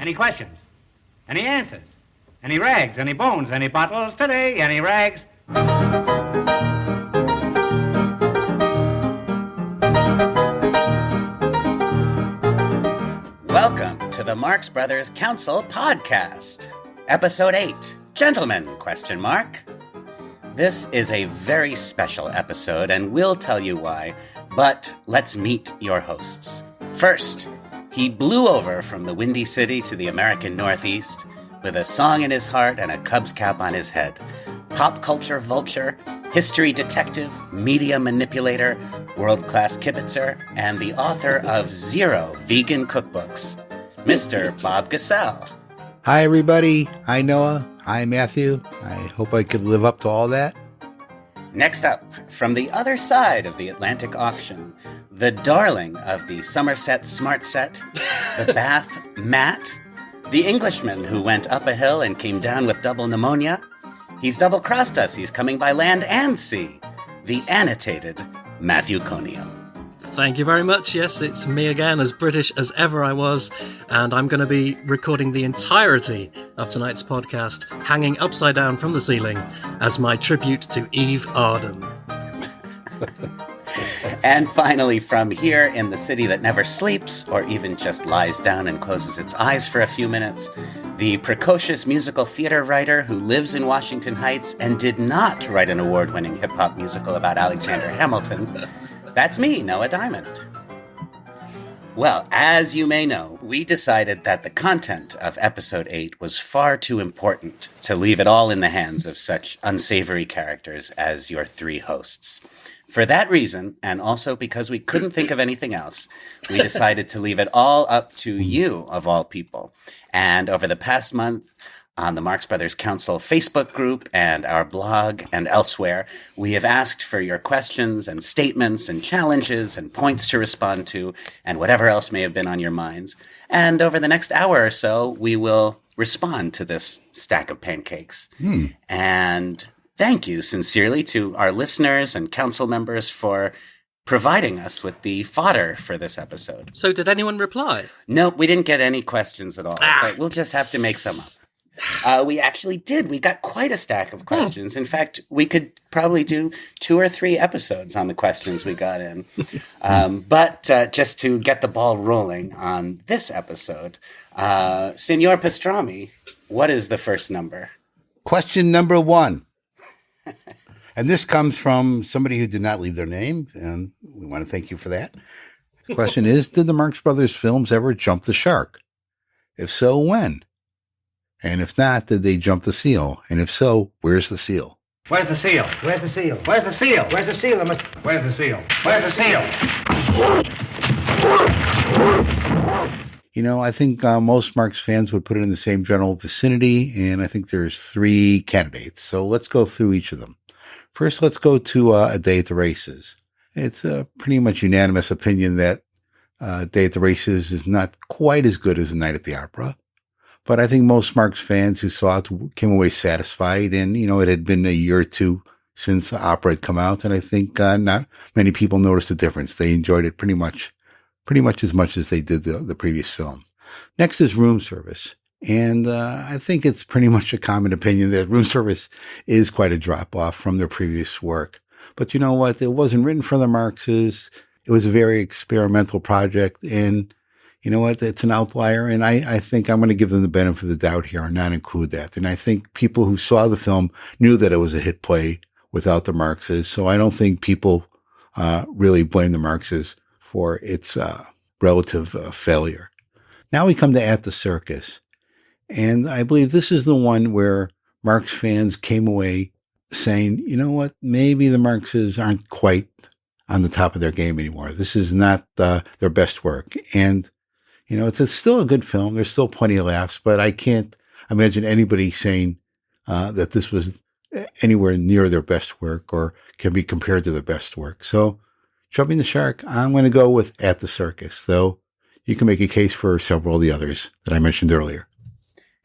Any questions? Any answers? Any rags? Any bones? Any bottles today? Any rags? Welcome to the Marx Brothers Council podcast, episode 8, Gentlemen, ? This is a very special episode, and we'll tell you why, but let's meet your hosts. First, he blew over from the Windy City to the American Northeast with a song in his heart and a Cubs cap on his head. Pop culture vulture, history detective, media manipulator, world-class kibitzer, and the author of 0 vegan cookbooks, Mr. Bob Gassell. Hi, everybody. Hi, Noah. Hi, Matthew. I hope I could live up to all that. Next up, from the other side of the Atlantic auction, the darling of the Somerset Smart Set, the Bath Matt, the Englishman who went up a hill and came down with double pneumonia. He's double-crossed us. He's coming by land and sea. The annotated Matthew Conium. Thank you very much. Yes, it's me again, as British as ever I was, and I'm going to be recording the entirety of tonight's podcast hanging upside down from the ceiling as my tribute to Eve Arden. And finally, from here in the city that never sleeps or even just lies down and closes its eyes for a few minutes, the precocious musical theater writer who lives in Washington Heights and did not write an award-winning hip-hop musical about Alexander Hamilton. That's me, Noah Diamond. Well, as you may know, we decided that the content of episode 8 was far too important to leave it all in the hands of such unsavory characters as your 3 hosts. For that reason, and also because we couldn't think of anything else, we decided to leave it all up to you, of all people. And over the past month, on the Marx Brothers Council Facebook group and our blog and elsewhere, we have asked for your questions and statements and challenges and points to respond to and whatever else may have been on your minds. And over the next hour or so, we will respond to this stack of pancakes. And thank you sincerely to our listeners and council members for providing us with the fodder for this episode. So did anyone reply? No, we didn't get any questions at all, but we'll just have to make some up. We actually did. We got quite a stack of questions. In fact, we could probably do 2 or 3 episodes on the questions we got in. But just to get the ball rolling on this episode, Signor Pastrami, what is the first number? Question number 1. And this comes from somebody who did not leave their name, and we want to thank you for that. The question is, did the Marx Brothers films ever jump the shark? If so, when? And if not, did they jump the seal? And if so, where's the seal? Where's the seal? Where's the seal? Where's the seal? Where's the seal? Where's the seal? Where's the seal? You know, I think most Marx fans would put it in the same general vicinity, and I think there's 3 candidates. So let's go through each of them. First, let's go to A Day at the Races. It's a pretty much unanimous opinion that A Day at the Races is not quite as good as A Night at the Opera. But I think most Marx fans who saw it came away satisfied, and, you know, it had been a year or 2 since the opera had come out, and I think not many people noticed the difference. They enjoyed it pretty much as much as they did the previous film. Next is Room Service, and I think it's pretty much a common opinion that Room Service is quite a drop-off from their previous work. But you know what? It wasn't written for the Marxes. It was a very experimental project, and you know what? It's an outlier, and I think I'm going to give them the benefit of the doubt here and not include that. And I think people who saw the film knew that it was a hit play without the Marxes, so I don't think people really blame the Marxes for its relative failure. Now we come to At the Circus, and I believe this is the one where Marx fans came away saying, you know what? Maybe the Marxes aren't quite on the top of their game anymore. This is not their best work, and you know, it's still a good film. There's still plenty of laughs, but I can't imagine anybody saying that this was anywhere near their best work or can be compared to their best work. So, jumping the shark, I'm going to go with At the Circus, though you can make a case for several of the others that I mentioned earlier.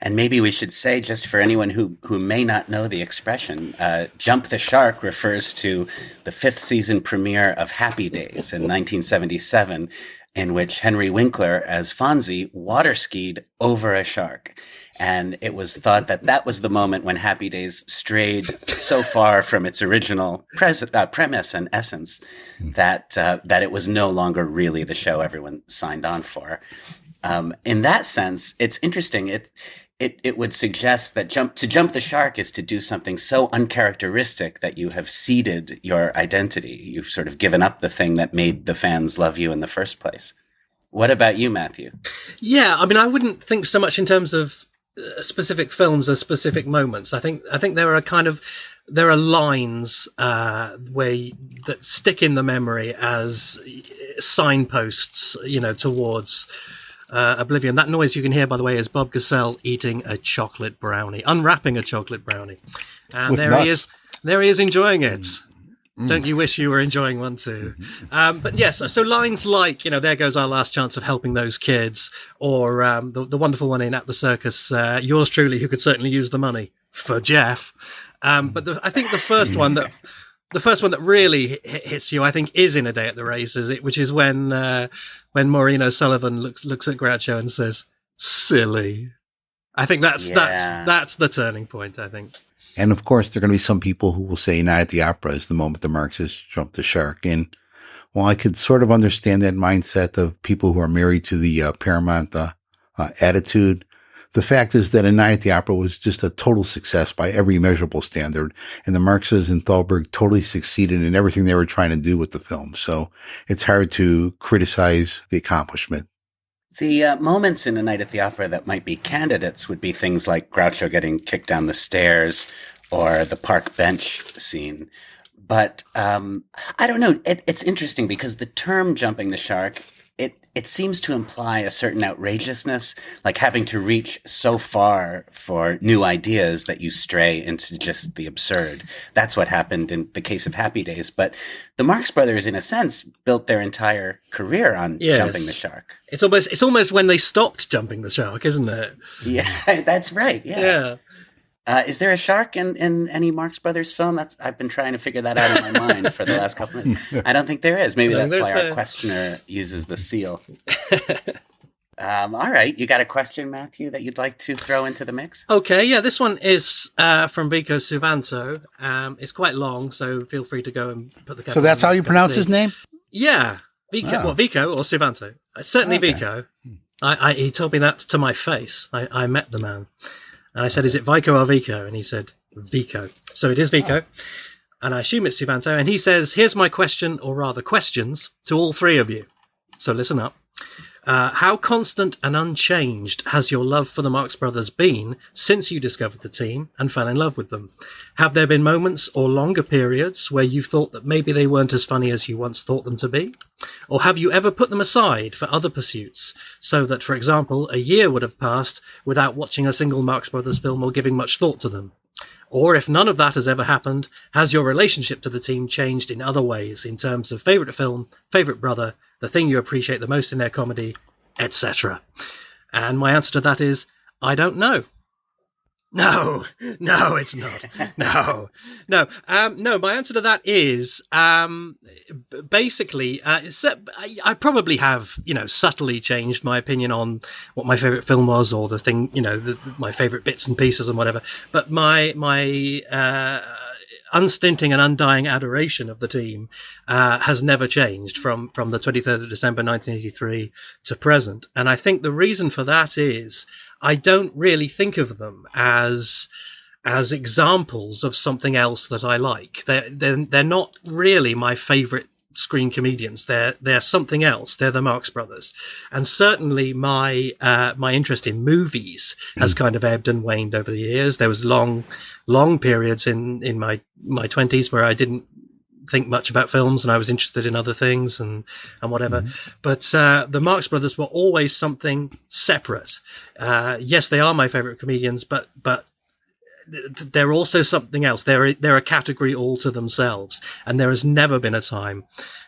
And maybe we should say, just for anyone who may not know the expression, Jump the Shark refers to the 5th season premiere of Happy Days in 1977, in which Henry Winkler, as Fonzie, water skied over a shark. And it was thought that that was the moment when Happy Days strayed so far from its original premise and essence that it was no longer really the show everyone signed on for. In that sense, it's interesting. It would suggest that to jump the shark is to do something so uncharacteristic that you have ceded your identity. You've sort of given up the thing that made the fans love you in the first place. What about you, Matthew? Yeah, I mean, I wouldn't think so much in terms of specific films or specific moments. I think there are lines that stick in the memory as signposts, towards oblivion. That noise you can hear, by the way, is Bob Gassell eating a chocolate brownie, unwrapping a chocolate brownie, and there he is enjoying it. Don't you wish you were enjoying one too? But yes, so lines like, there goes our last chance of helping those kids, or the wonderful one in At the Circus, yours truly, who could certainly use the money for Jeff. But I think the first one that really hits you, I think, is In a Day at the Races, which is when Maureen O'Sullivan looks at Groucho and says, "Silly." I think that's the turning point, I think. And of course, there are going to be some people who will say Night at the Opera is the moment the Marxists jump the shark. And while I could sort of understand that mindset of people who are married to the Paramount attitude, the fact is that A Night at the Opera was just a total success by every measurable standard. And the Marxists and Thalberg totally succeeded in everything they were trying to do with the film. So it's hard to criticize the accomplishment. The moments in A Night at the Opera that might be candidates would be things like Groucho getting kicked down the stairs or the park bench scene. But I don't know. It's interesting because the term jumping the shark, it seems to imply a certain outrageousness, like having to reach so far for new ideas that you stray into just the absurd. That's what happened in the case of Happy Days. But the Marx Brothers, in a sense, built their entire career on jumping the shark. It's almost when they stopped jumping the shark, isn't it? Yeah, that's right. Yeah. Is there a shark in any Marx Brothers film? I've been trying to figure that out in my mind for the last couple minutes. I don't think there is. Maybe that's why our questioner uses the seal. All right. You got a question, Matthew, that you'd like to throw into the mix? Okay. Yeah, this one is from Vico Suvanto. It's quite long, so feel free to go and put the... So that's how you pronounce his name? Yeah. Vico. Oh. What, Vico or Suvanto? Certainly okay. Vico. He told me that to my face. I met the man. And I said, "Is it Vico or Vico?" And he said, "Vico." So it is Vico. Oh. And I assume it's Suvanto. And he says, "Here's my question, or rather questions, to all three of you." So listen up. How constant and unchanged has your love for the Marx Brothers been since you discovered the team and fell in love with them? Have there been moments or longer periods where you thought that maybe they weren't as funny as you once thought them to be? Or have you ever put them aside for other pursuits, so that, for example, a year would have passed without watching a single Marx Brothers film or giving much thought to them? Or if none of that has ever happened, has your relationship to the team changed in other ways in terms of favourite film, favourite brother, the thing you appreciate the most in their comedy, etc.? And my answer to that is, I don't know. No, it's not. No. My answer to that is, basically, I probably have, subtly changed my opinion on what my favorite film was, or the thing, my favorite bits and pieces and whatever. But my unstinting and undying adoration of the team has never changed from the 23rd of December 1983 to present. And I think the reason for that is I don't really think of them as examples of something else that I like. They're not really my favorite screen comedians. They're something else. They're the Marx Brothers. And certainly my interest in movies has kind of ebbed and waned over the years. There was long periods in my 20s where I didn't think much about films and I was interested in other things and whatever. But the Marx Brothers were always something separate. Yes, they are my favorite comedians, but they're also something else. They're a category all to themselves. And there has never been a time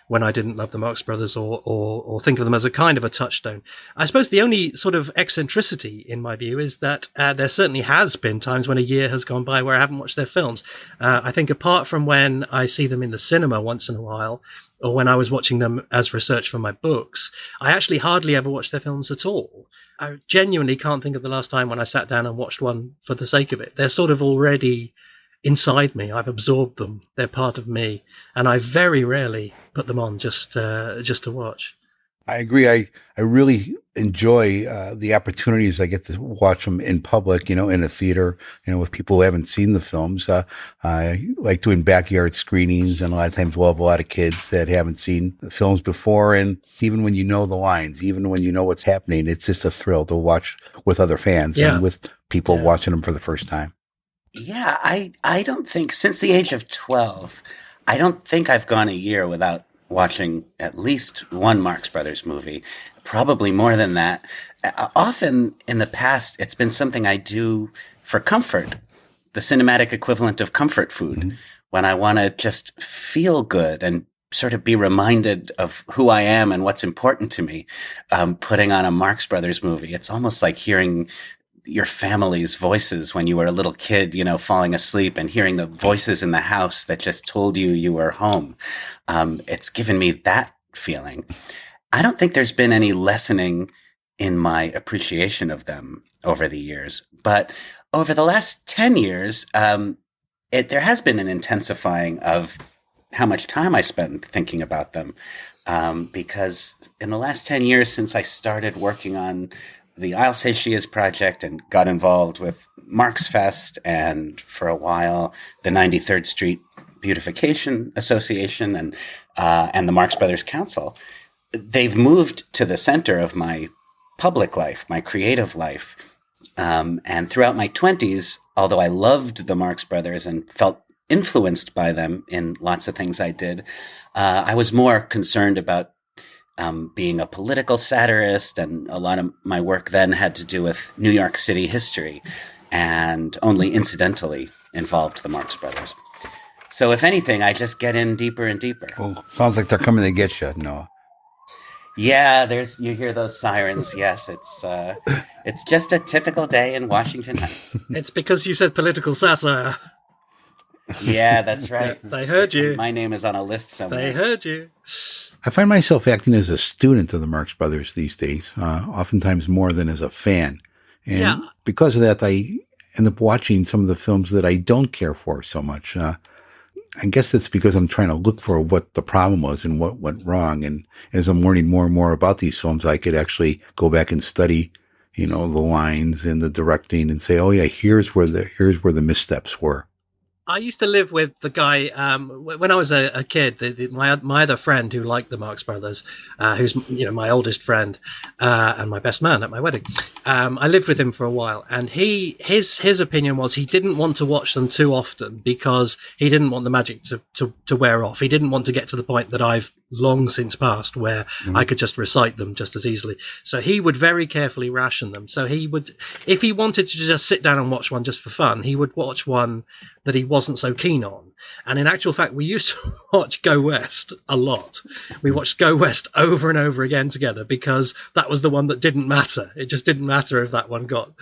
when I didn't love the Marx Brothers or think of them as a kind of a touchstone. I suppose the only sort of eccentricity in my view is that there certainly has been times when a year has gone by where I haven't watched their films. I think apart from when I see them in the cinema once in a while, or when I was watching them as research for my books, I actually hardly ever watch their films at all. I genuinely can't think of the last time when I sat down and watched one for the sake of it. They're sort of already inside me. I've absorbed them. They're part of me, and I very rarely put them on just to watch. I agree. I really enjoy the opportunities I get to watch them in public, in a theater, with people who haven't seen the films. I like doing backyard screenings, and a lot of times we'll have a lot of kids that haven't seen the films before. And even when you know the lines, even when you know what's happening, it's just a thrill to watch with other fans and with people watching them for the first time. Yeah, I don't think, since the age of 12, I don't think I've gone a year without watching at least one Marx Brothers movie, probably more than that. Often in the past, it's been something I do for comfort, the cinematic equivalent of comfort food, when I want to just feel good and sort of be reminded of who I am and what's important to me. Putting on a Marx Brothers movie, it's almost like hearing your family's voices when you were a little kid, falling asleep and hearing the voices in the house that just told you were home. It's given me that feeling. I don't think there's been any lessening in my appreciation of them over the years, but over the last 10 years, there has been an intensifying of how much time I spent thinking about them. Because in the last 10 years since I started working on the I'll Say She Is project and got involved with Marx Fest and for a while the 93rd Street Beautification Association and the Marx Brothers Council, they've moved to the center of my public life, my creative life. And throughout my 20s, although I loved the Marx Brothers and felt influenced by them in lots of things I did, I was more concerned about being a political satirist, and a lot of my work then had to do with New York City history and only incidentally involved the Marx Brothers. So if anything, I just get in deeper and deeper. Well, sounds like they're coming to get you, Noah. Yeah, you hear those sirens. Yes, it's just a typical day in Washington Heights. It's because you said political satire. Yeah, that's right. They heard you. My name is on a list somewhere. They heard you. I find myself acting as a student of the Marx Brothers these days, oftentimes more than as a fan. And because of that, I end up watching some of the films that I don't care for so much. I guess that's because I'm trying to look for what the problem was and what went wrong. And as I'm learning more and more about these films, I could actually go back and study, the lines and the directing and say, oh yeah, here's where the missteps were. I used to live with the guy when I was a kid. My other friend who liked the Marx Brothers, who's my oldest friend and my best man at my wedding. I lived with him for a while, and his opinion was he didn't want to watch them too often because he didn't want the magic to wear off. He didn't want to get to the point that I've long since passed, where I could just recite them just as easily. So he would very carefully ration them. So he would, if he wanted to just sit down and watch one just for fun, he would watch one that he wasn't so keen on. And in actual fact, we used to watch Go West a lot. We watched Go West over and over again together because that was the one that didn't matter. It just didn't matter if that one got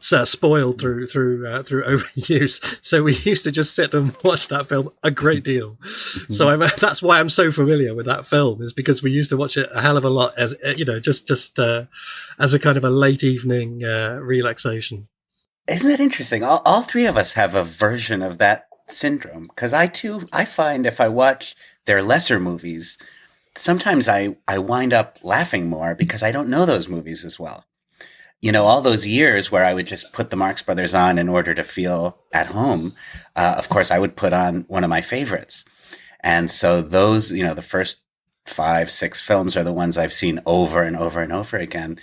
spoiled through overuse. So we used to just sit and watch that film a great deal. So that's why I'm so familiar with that film, is because we used to watch it a hell of a lot as just as a kind of a late evening relaxation. Isn't that interesting? All three of us have a version of that syndrome, because I find if I watch their lesser movies, sometimes I wind up laughing more because I don't know those movies as well. All those years where I would just put the Marx Brothers on in order to feel at home, of course I would put on one of my favorites. And so those, the first 5-6 films are the ones I've seen over and over and over again.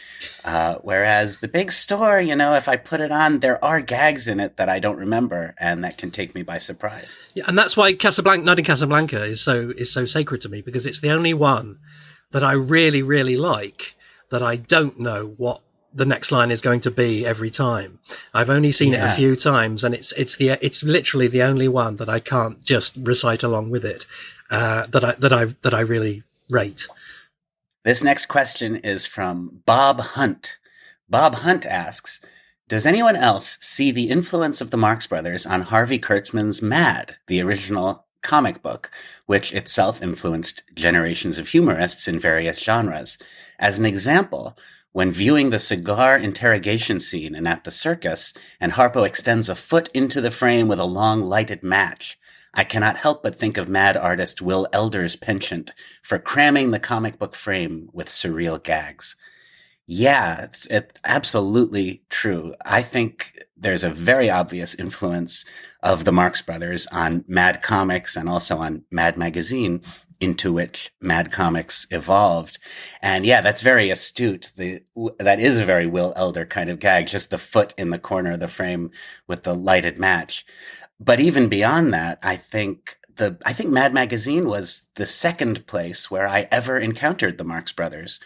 Whereas The Big Store, if I put it on, there are gags in it that I don't remember and that can take me by surprise. Yeah, and that's why Night in Casablanca is so sacred to me, because it's the only one that I really, really like that I don't know what the next line is going to be every time. I've only seen it a few times, and it's literally the only one that I can't just recite along with it, that I really rate. This next question is from Bob Hunt. Bob Hunt asks, does anyone else see the influence of the Marx Brothers on Harvey Kurtzman's Mad, the original comic book, which itself influenced generations of humorists in various genres? As an example, when viewing the cigar interrogation scene in At the Circus, and Harpo extends a foot into the frame with a long lighted match, I cannot help but think of mad artist Will Elder's penchant for cramming the comic book frame with surreal gags. Yeah, it's absolutely true. I think there's a very obvious influence of the Marx Brothers on Mad Comics and also on Mad Magazine, into which Mad Comics evolved. And yeah, that's very astute. That is a very Will Elder kind of gag, just the foot in the corner of the frame with the lighted match. But even beyond that, I think Mad Magazine was the second place where I ever encountered the Marx Brothers.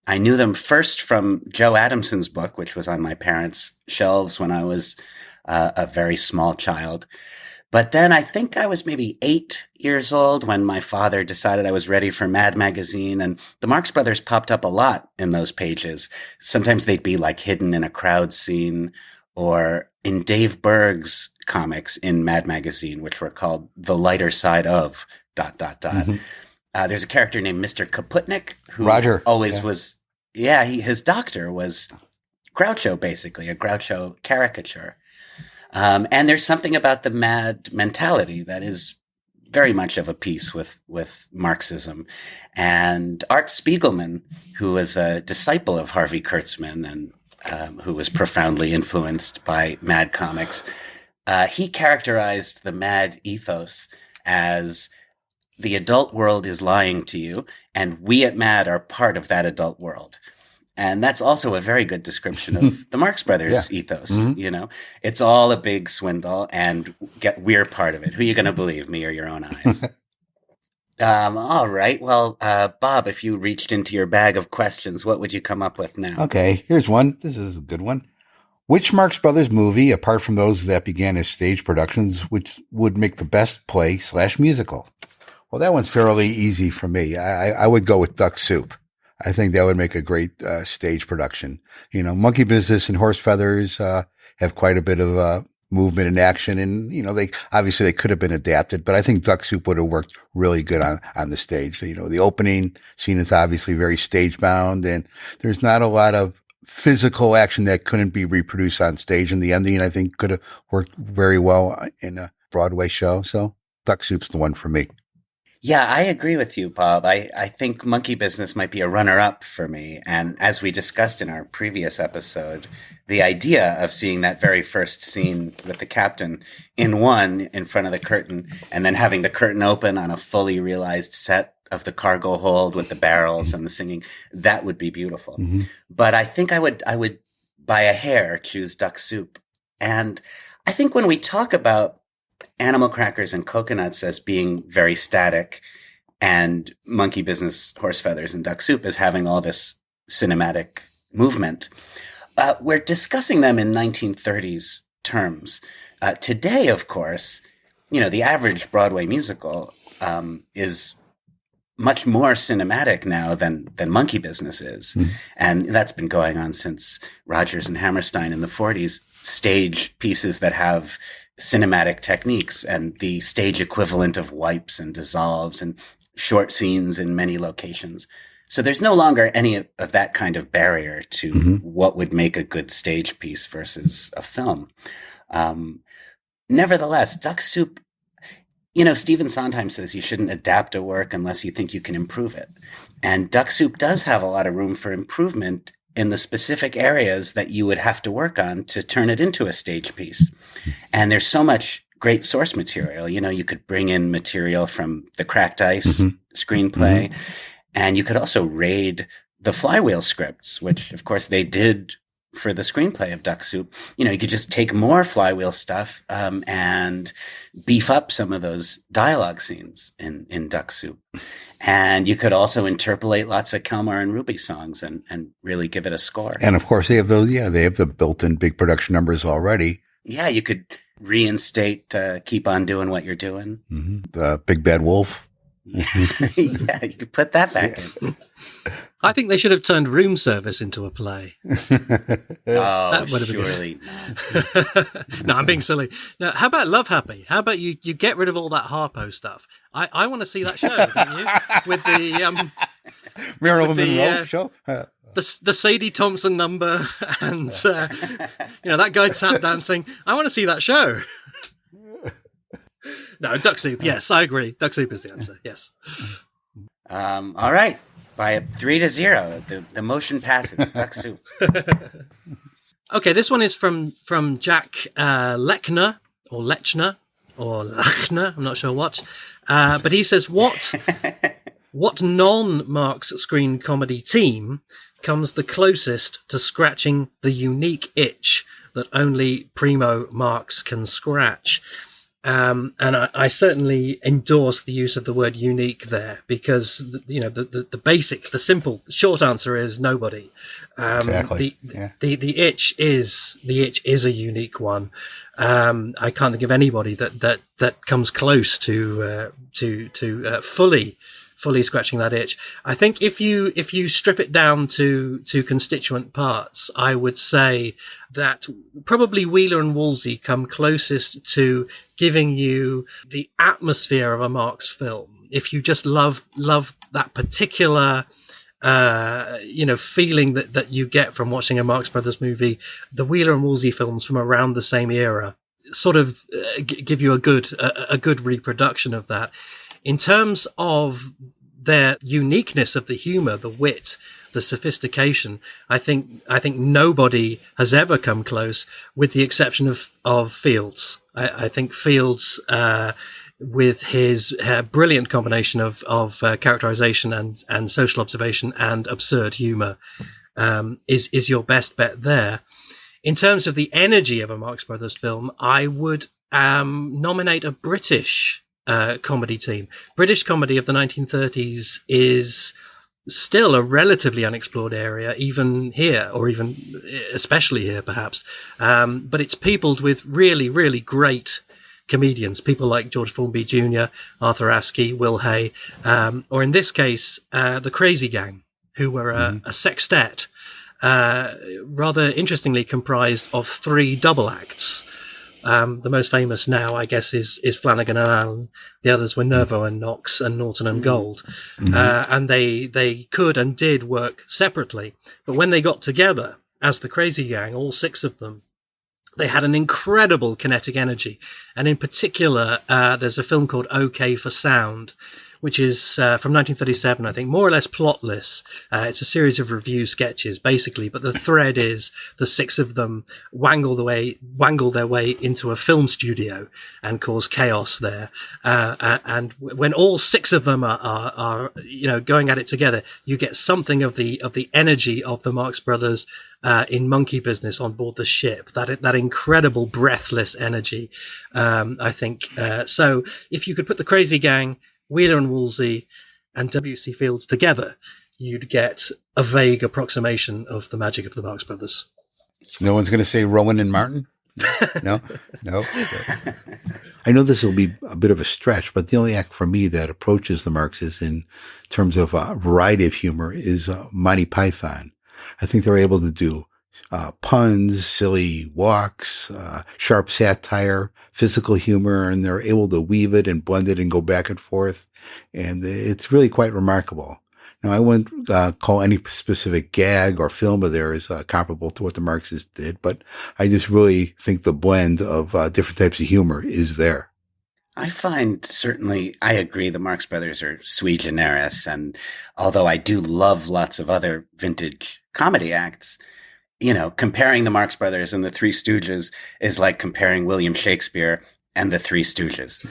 I knew them first from Joe Adamson's book, which was on my parents' shelves when I was a very small child. But then I think I was maybe 8 years old when my father decided I was ready for Mad Magazine, and the Marx Brothers popped up a lot in those pages. Sometimes they'd be like hidden in a crowd scene, or in Dave Berg's comics in Mad Magazine, which were called The Lighter Side of ... Mm-hmm. There's a character named Mr. Kaputnik who Roger. always was, his doctor was Groucho, basically, a Groucho caricature. And there's something about the mad mentality that is very much of a piece with Marxism. And Art Spiegelman, who was a disciple of Harvey Kurtzman and who was profoundly influenced by Mad Comics, he characterized the Mad ethos as the adult world is lying to you, and we at Mad are part of that adult world. And that's also a very good description of the Marx Brothers ethos. Mm-hmm. You know, it's all a big swindle, and we're part of it. Who are you going to believe, me or your own eyes? All right. Well, Bob, if you reached into your bag of questions, what would you come up with now? Okay, here's one. This is a good one. Which Marx Brothers movie, apart from those that began as stage productions, which would make the best play/musical? Well, that one's fairly easy for me. I would go with Duck Soup. I think that would make a great stage production. You know, Monkey Business and Horse Feathers have quite a bit of movement and action, and you know, they could have been adapted, but I think Duck Soup would have worked really good on the stage. You know, the opening scene is obviously very stage bound, and there's not a lot of physical action that couldn't be reproduced on stage. And the ending, I think, could have worked very well in a Broadway show. So Duck Soup's the one for me. Yeah, I agree with you, Bob. I think Monkey Business might be a runner-up for me. And as we discussed in our previous episode, the idea of seeing that very first scene with the captain in front of the curtain, and then having the curtain open on a fully realized set of the cargo hold with the barrels and the singing, that would be beautiful. Mm-hmm. But I think I would by a hair choose Duck Soup. And I think when we talk about Animal Crackers and Coconuts as being very static, and Monkey Business, Horse Feathers, and Duck Soup as having all this cinematic movement, we're discussing them in 1930s terms. Today, of course, you know, the average Broadway musical is much more cinematic now than Monkey Business is. Mm-hmm. And that's been going on since Rodgers and Hammerstein in the 40s, stage pieces that have cinematic techniques and the stage equivalent of wipes and dissolves and short scenes in many locations. So there's no longer any of that kind of barrier to mm-hmm. what would make a good stage piece versus a film. Nevertheless, Duck Soup, you know, Stephen Sondheim says you shouldn't adapt a work unless you think you can improve it. And Duck Soup does have a lot of room for improvement in the specific areas that you would have to work on to turn it into a stage piece. And there's so much great source material. You know, you could bring in material from the Cracked Ice mm-hmm. screenplay, mm-hmm. and you could also raid the Flywheel scripts, which of course they did for the screenplay of Duck Soup. You could just take more flywheel stuff, and beef up some of those dialogue scenes in Duck Soup. And you could also interpolate lots of Kelmar and Ruby songs and really give it a score. And of course they have the built-in big production numbers already. Yeah, you could reinstate Keep On Doing What You're Doing. Mm-hmm. The Big Bad Wolf. Yeah, you could put that back in. I think they should have turned Room Service into a play. Oh, surely not. No, I'm being silly. Now, how about Love Happy? How about you get rid of all that Harpo stuff? I want to see that show, don't you? With the Marilyn Monroe show? The Sadie Thompson number and that guy tap dancing. I want to see that show. No, Duck Soup. Yes, I agree. Duck Soup is the answer. Yes. All right. By 3-0, the motion passes. Duck Soup. Okay, this one is from Jack Lechner or Lechner or Lachner. I'm not sure what, but he says what non-Marx screen comedy team comes the closest to scratching the unique itch that only Primo Marx can scratch. And I certainly endorse the use of the word unique there, because the basic, the simple, short answer is nobody. Exactly. The itch is a unique one. I can't think of anybody that comes close to fully scratching that itch. I think if you strip it down to constituent parts, I would say that probably Wheeler and Woolsey come closest to giving you the atmosphere of a Marx film. If you just love that particular feeling that you get from watching a Marx Brothers movie, the Wheeler and Woolsey films from around the same era sort of give you a good reproduction of that. In terms of their uniqueness of the humor, the wit, the sophistication, I think nobody has ever come close, with the exception of Fields. I think Fields, with his brilliant combination of characterization and social observation and absurd humor, is your best bet there. In terms of the energy of a Marx Brothers film, I would nominate a British comedy team. British comedy of the 1930s is still a relatively unexplored area, even here, or even especially here, perhaps. But it's peopled with really, really great comedians, people like George Formby Jr., Arthur Askey, Will Hay, or in this case, the Crazy Gang, who were a sextet, rather interestingly comprised of 3 double acts. The most famous now, I guess, is Flanagan and Allen. The others were Nervo and Knox and Norton and Gold. And they could and did work separately. But when they got together as the Crazy Gang, all 6 of them, they had an incredible kinetic energy. And in particular, there's a film called OK for Sound, which is from 1937, I think, more or less plotless. It's a series of review sketches, basically, but the thread is the 6 of them wangle their way into a film studio and cause chaos there. And when all 6 of them are going at it together, you get something of the energy of the Marx Brothers in Monkey Business on board the ship. That incredible breathless energy, I think. So if you could put the Crazy Gang, Wheeler and Woolsey, and W.C. Fields together, you'd get a vague approximation of the magic of the Marx Brothers. No one's going to say Rowan and Martin? No. I know this will be a bit of a stretch, but the only act for me that approaches the Marxes in terms of variety of humor is Monty Python. I think they're able to do puns, silly walks, sharp satire, physical humor, and they're able to weave it and blend it and go back and forth. And it's really quite remarkable. Now, I wouldn't call any specific gag or film of theirs comparable to what the Marxists did, but I just really think the blend of different types of humor is there. I find, certainly, I agree, the Marx Brothers are sui generis, and although I do love lots of other vintage comedy acts, comparing the Marx Brothers and the Three Stooges is like comparing William Shakespeare and the Three Stooges.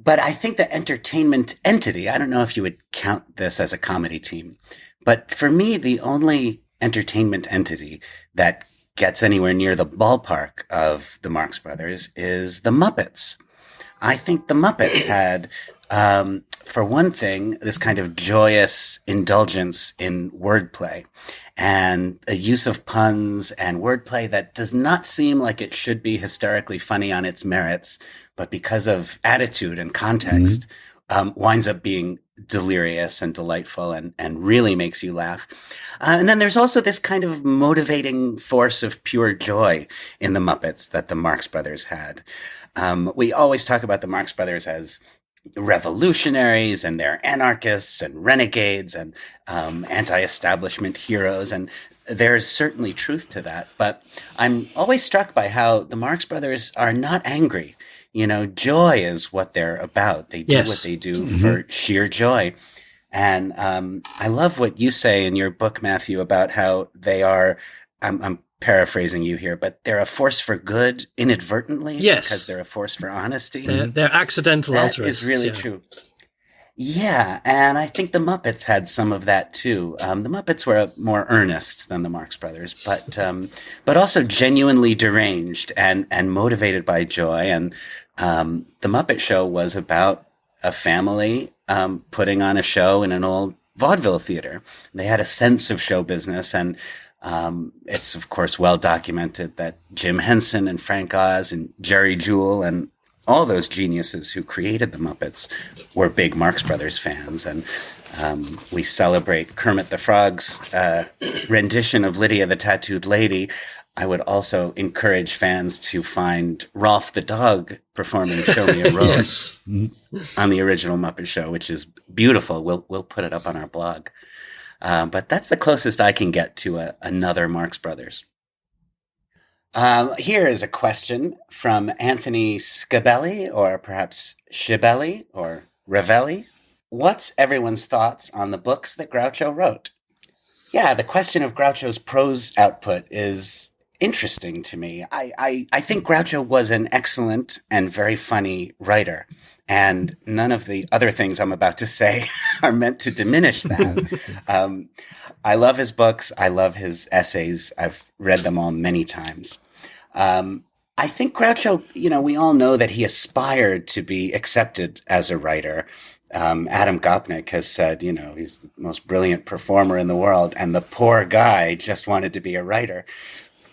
But I think the entertainment entity, I don't know if you would count this as a comedy team, But for me, the only entertainment entity that gets anywhere near the ballpark of the Marx Brothers is the Muppets. I think the Muppets had, for one thing, this kind of joyous indulgence in wordplay and a use of puns and wordplay that does not seem like it should be hysterically funny on its merits, but because of attitude and context, winds up being delirious and delightful and really makes you laugh. And then there's also this kind of motivating force of pure joy in the Muppets that the Marx Brothers had. We always talk about the Marx Brothers as revolutionaries, and they're anarchists and renegades and anti-establishment heroes. And there's certainly truth to that. But I'm always struck by how the Marx Brothers are not angry. You know, joy is what they're about. They do what they do for sheer joy. And I love what you say in your book, Matthew, about how they are, I'm paraphrasing you here, but they're a force for good inadvertently because they're a force for honesty. They're accidental altruists. That is really true. Yeah, and I think the Muppets had some of that too. The Muppets were more earnest than the Marx Brothers, but also genuinely deranged and motivated by joy. And the Muppet Show was about a family putting on a show in an old vaudeville theater. They had a sense of show business, and it's of course well documented that Jim Henson and Frank Oz and Jerry Jewell and all those geniuses who created the Muppets were big Marx Brothers fans. And we celebrate Kermit the Frog's rendition of Lydia the Tattooed Lady. I would also encourage fans to find Rolf the dog performing Show Me a Rose on the original Muppet Show, which is beautiful. We'll put it up on our blog. But that's the closest I can get to another Marx Brothers. Here is a question from Anthony Scabelli, or perhaps Shibelli, or Ravelli. What's everyone's thoughts on the books that Groucho wrote? Yeah, the question of Groucho's prose output is interesting to me. I think Groucho was an excellent and very funny writer, and none of the other things I'm about to say are meant to diminish that. I love his books. I love his essays. I've read them all many times. I think Groucho, we all know that he aspired to be accepted as a writer. Adam Gopnik has said, he's the most brilliant performer in the world, and the poor guy just wanted to be a writer.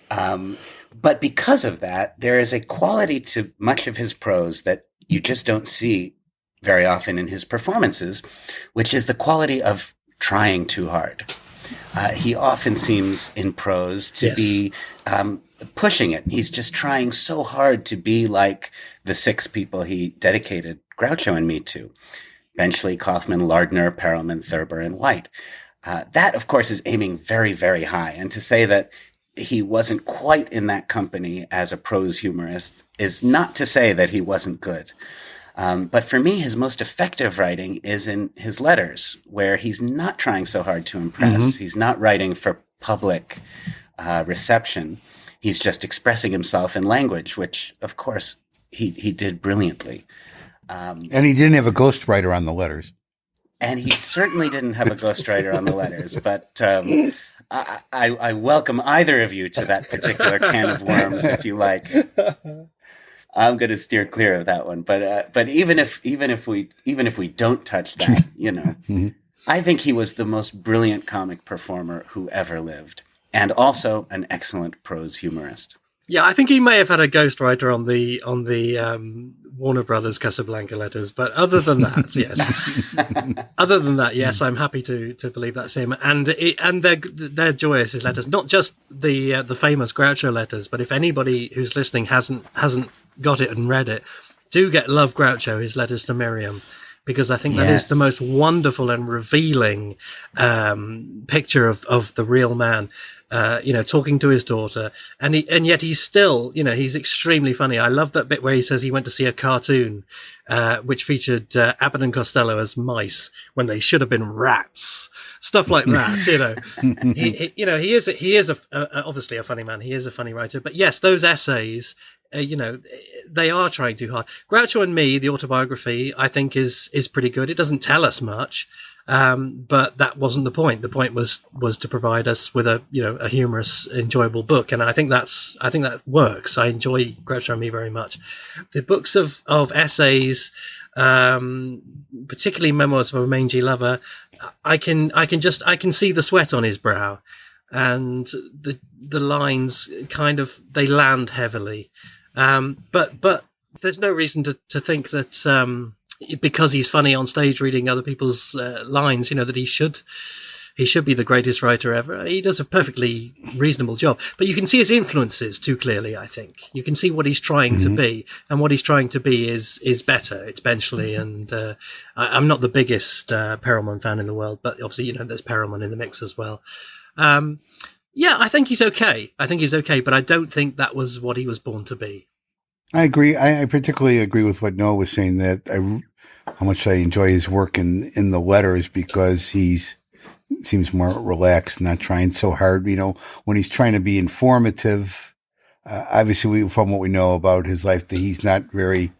But because of that, there is a quality to much of his prose that you just don't see very often in his performances, which is the quality of trying too hard. He often seems in prose to be pushing it. He's just trying so hard to be like the six people he dedicated Groucho and me to: Benchley, Kaufman, Lardner, Perelman, Thurber, and White. That, of course, is aiming very, very high. And to say that he wasn't quite in that company as a prose humorist is not to say that he wasn't good. But for me, his most effective writing is in his letters, where he's not trying so hard to impress. He's not writing for public reception. He's just expressing himself in language, which, of course, he did brilliantly. And he didn't have a ghostwriter on the letters. And he certainly didn't have a ghostwriter on the letters, but I welcome either of you to that particular can of worms, if you like. I'm going to steer clear of that one, but even if we don't touch that, I think he was the most brilliant comic performer who ever lived, and also an excellent prose humorist. Yeah, I think he may have had a ghostwriter on the Warner Brothers Casablanca letters, but other than that, yes. I'm happy to believe that's him. And they're joyous, his letters, not just the famous Groucho letters, but if anybody who's listening hasn't got it and read it, do get Love Groucho, his letters to Miriam, because I think that is the most wonderful and revealing picture of the real man. Talking to his daughter, and yet he's still, he's extremely funny. I love that bit where he says he went to see a cartoon, which featured Abbott and Costello as mice when they should have been rats, stuff like that. He is obviously a funny man. He is a funny writer, but yes, those essays, they are trying too hard. Groucho and Me, the autobiography, I think is pretty good. It doesn't tell us much, but that wasn't the point. The point was to provide us with a humorous, enjoyable book, and I think that works. I enjoy Groucho and Me very much. The books of essays, particularly Memoirs of a Mangy Lover, I can see the sweat on his brow, and the lines kind of, they land heavily. But there's no reason to think that because he's funny on stage reading other people's lines, that he should be the greatest writer ever. He does a perfectly reasonable job. But you can see his influences too clearly, I think. You can see what he's trying to be, and what he's trying to be is better. It's Benchley, and I'm not the biggest Perelman fan in the world, but obviously, there's Perelman in the mix as well. Yeah, I think he's okay. But I don't think that was what he was born to be. I agree. I particularly agree with what Noah was saying, that how much I enjoy his work in the letters, because seems more relaxed, not trying so hard. When he's trying to be informative, obviously from what we know about his life, that he's not very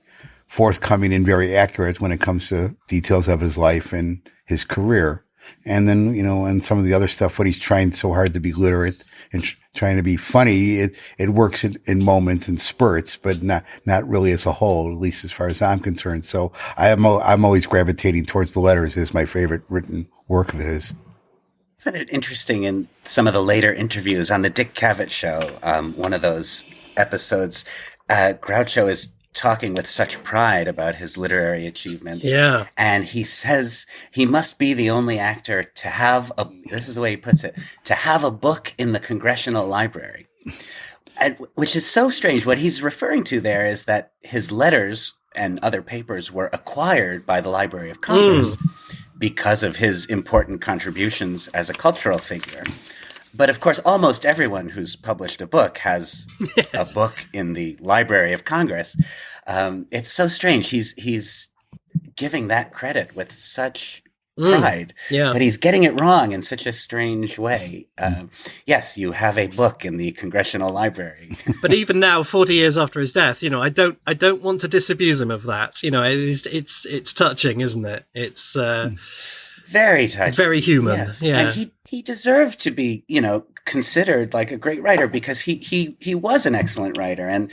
forthcoming and very accurate when it comes to details of his life and his career. And then, and some of the other stuff, when he's trying so hard to be literate and trying to be funny, it works in moments and spurts, but not really as a whole, at least as far as I'm concerned. So I'm always gravitating towards the letters as my favorite written work of his. I found it interesting in some of the later interviews on the Dick Cavett show, one of those episodes, Groucho is talking with such pride about his literary achievements. Yeah. And he says he must be the only actor to have this is the way he puts it, to have a book in the Congressional Library. Which is so strange. What he's referring to there is that his letters and other papers were acquired by the Library of Congress because of his important contributions as a cultural figure. But of course, almost everyone who's published a book has a book in the Library of Congress. It's so strange. He's giving that credit with such pride, but he's getting it wrong in such a strange way. Yes, you have a book in the Congressional Library. But even now, 40 years after his death, I don't want to disabuse him of that. It's touching, isn't it? It's very touching, very human. Yes. Yeah. And he deserved to be, considered like a great writer, because he was an excellent writer, and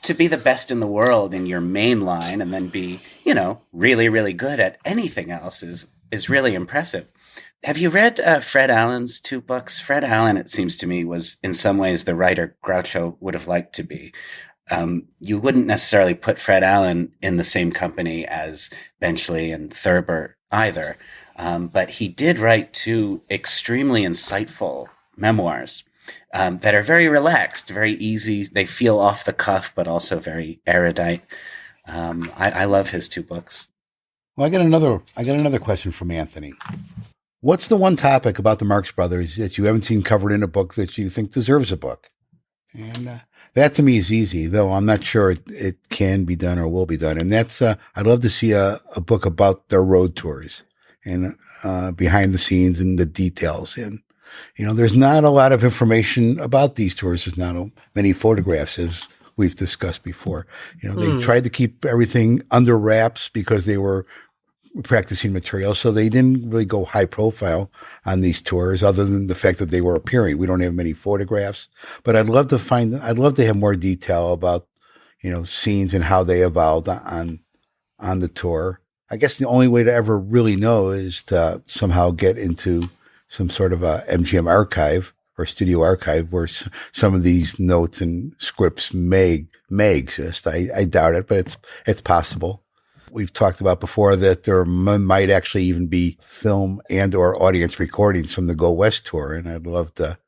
to be the best in the world in your main line and then be, really, really good at anything else is really impressive. Have you read Fred Allen's two books? Fred Allen, it seems to me, was in some ways the writer Groucho would have liked to be. You wouldn't necessarily put Fred Allen in the same company as Benchley and Thurber either. But he did write two extremely insightful memoirs that are very relaxed, very easy. They feel off the cuff, but also very erudite. I love his two books. Well, I got another question from Anthony. What's the one topic about the Marx Brothers that you haven't seen covered in a book that you think deserves a book? And that to me is easy, though I'm not sure it can be done or will be done. And that's I'd love to see a book about their road tours and behind the scenes and the details. And there's not a lot of information about these tours. There's not many photographs, as we've discussed before. They tried to keep everything under wraps because they were practicing material, so they didn't really go high profile on these tours, other than the fact that they were appearing. We don't have many photographs, but I'd love to have more detail about scenes and how they evolved on the tour. I guess the only way to ever really know is to somehow get into some sort of a MGM archive or studio archive where some of these notes and scripts may exist. I doubt it, but it's possible. We've talked about before that there might actually even be film and or audience recordings from the Go West tour, and I'd love to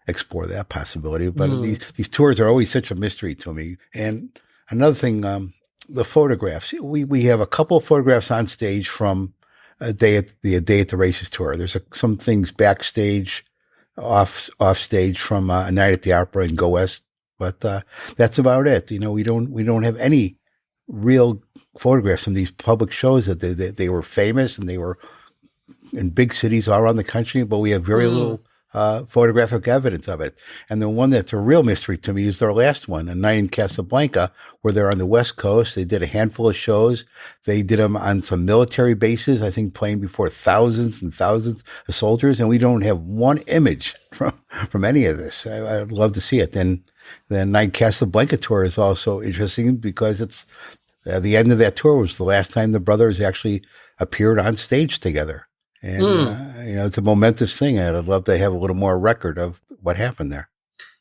explore that possibility. But these tours are always such a mystery to me. And another thing, the photographs. We have a couple of photographs on stage from a day at the Races tour. There's some things backstage, off stage from a night at the opera in Go West, but that's about it. We don't have any real photographs from these public shows that they were famous and they were in big cities all around the country, but we have very little photographic evidence of it. And the one that's a real mystery to me is their last one, A Night in Casablanca, where they're on the West Coast. They did a handful of shows. They did them on some military bases, I think playing before thousands and thousands of soldiers. And we don't have one image from any of this. I'd love to see it. Then the Night Casablanca tour is also interesting because it's the end of that tour was the last time the brothers actually appeared on stage together. And, it's a momentous thing. And I'd love to have a little more record of what happened there.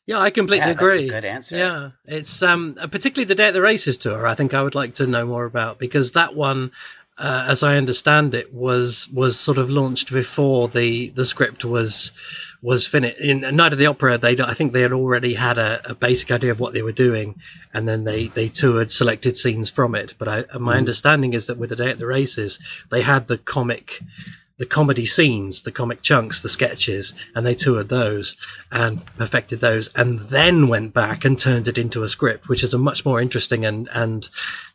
Yeah, I completely agree. That's a good answer. Yeah, it's particularly the Day at the Races tour. I think I would like to know more about, because that one, as I understand it, was sort of launched before the script was finished. In Night of the Opera, I think they had already had a basic idea of what they were doing, and then they toured selected scenes from it. But my understanding is that with the Day at the Races, they had the comedy scenes, the comic chunks, the sketches, and they toured those and perfected those, and then went back and turned it into a script, which is a much more interesting and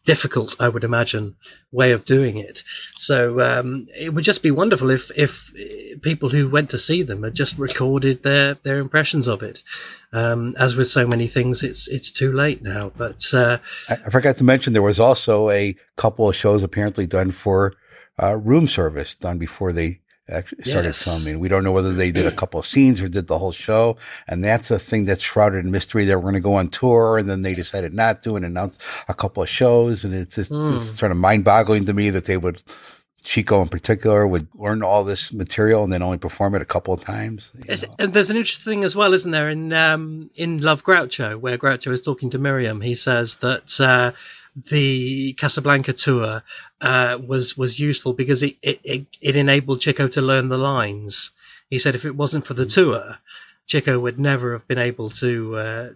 difficult, I would imagine, way of doing it. So it would just be wonderful if people who went to see them had just recorded their impressions of it. As with so many things, it's too late now. But I forgot to mention there was also a couple of shows apparently done for room service done before they actually started filming. We don't know whether they did a couple of scenes or did the whole show. And that's a thing that's shrouded in mystery. They were going to go on tour and then they decided not to and announced a couple of shows. And it's just it's sort of mind boggling to me that they would, Chico in particular, would learn all this material and then only perform it a couple of times. And there's an interesting thing as well, isn't there? In Love, Groucho, where Groucho is talking to Miriam, he says that the Casablanca tour was useful because it enabled Chico to learn the lines. He said if it wasn't for the tour, Chico would never have been able to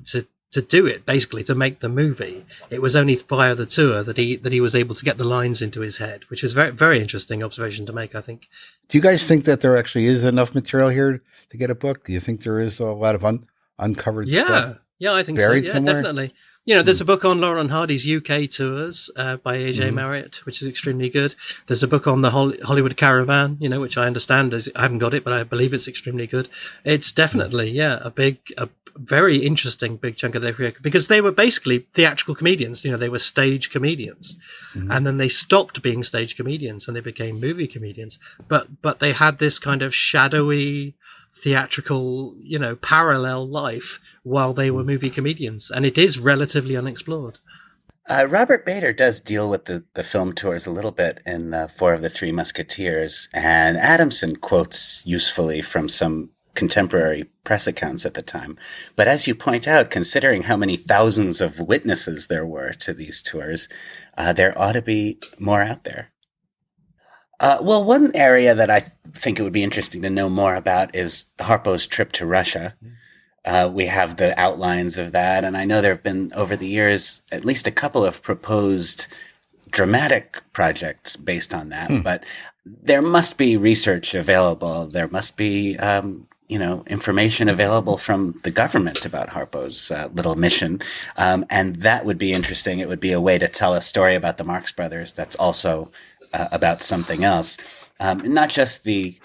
do it, basically, to make the movie. It was only via the tour that he was able to get the lines into his head, which was very, very interesting observation to make, I think. Do you guys think that there actually is enough material here to get a book? Do you think there is a lot of uncovered stuff? Yeah, I think buried so. Yeah, somewhere? Definitely. There's a book on Laurel and Hardy's UK tours by A.J. Marriott, which is extremely good. There's a book on the Hollywood Caravan, which I understand I haven't got it, but I believe it's extremely good. It's definitely, a very interesting big chunk of their career, because they were basically theatrical comedians. They were stage comedians, and then they stopped being stage comedians and they became movie comedians. But they had this kind of shadowy theatrical, parallel life while they were movie comedians, and it is relatively unexplored. Robert Bader does deal with the film tours a little bit in Four of the Three Musketeers, and Adamson quotes usefully from some contemporary press accounts at the time. But as you point out, considering how many thousands of witnesses there were to these tours, there ought to be more out there. Well, one area that I think it would be interesting to know more about is Harpo's trip to Russia. We have the outlines of that, and I know there have been, over the years, at least a couple of proposed dramatic projects based on that. But there must be research available. There must be, information available from the government about Harpo's little mission. And that would be interesting. It would be a way to tell a story about the Marx Brothers that's also about something else. Not just the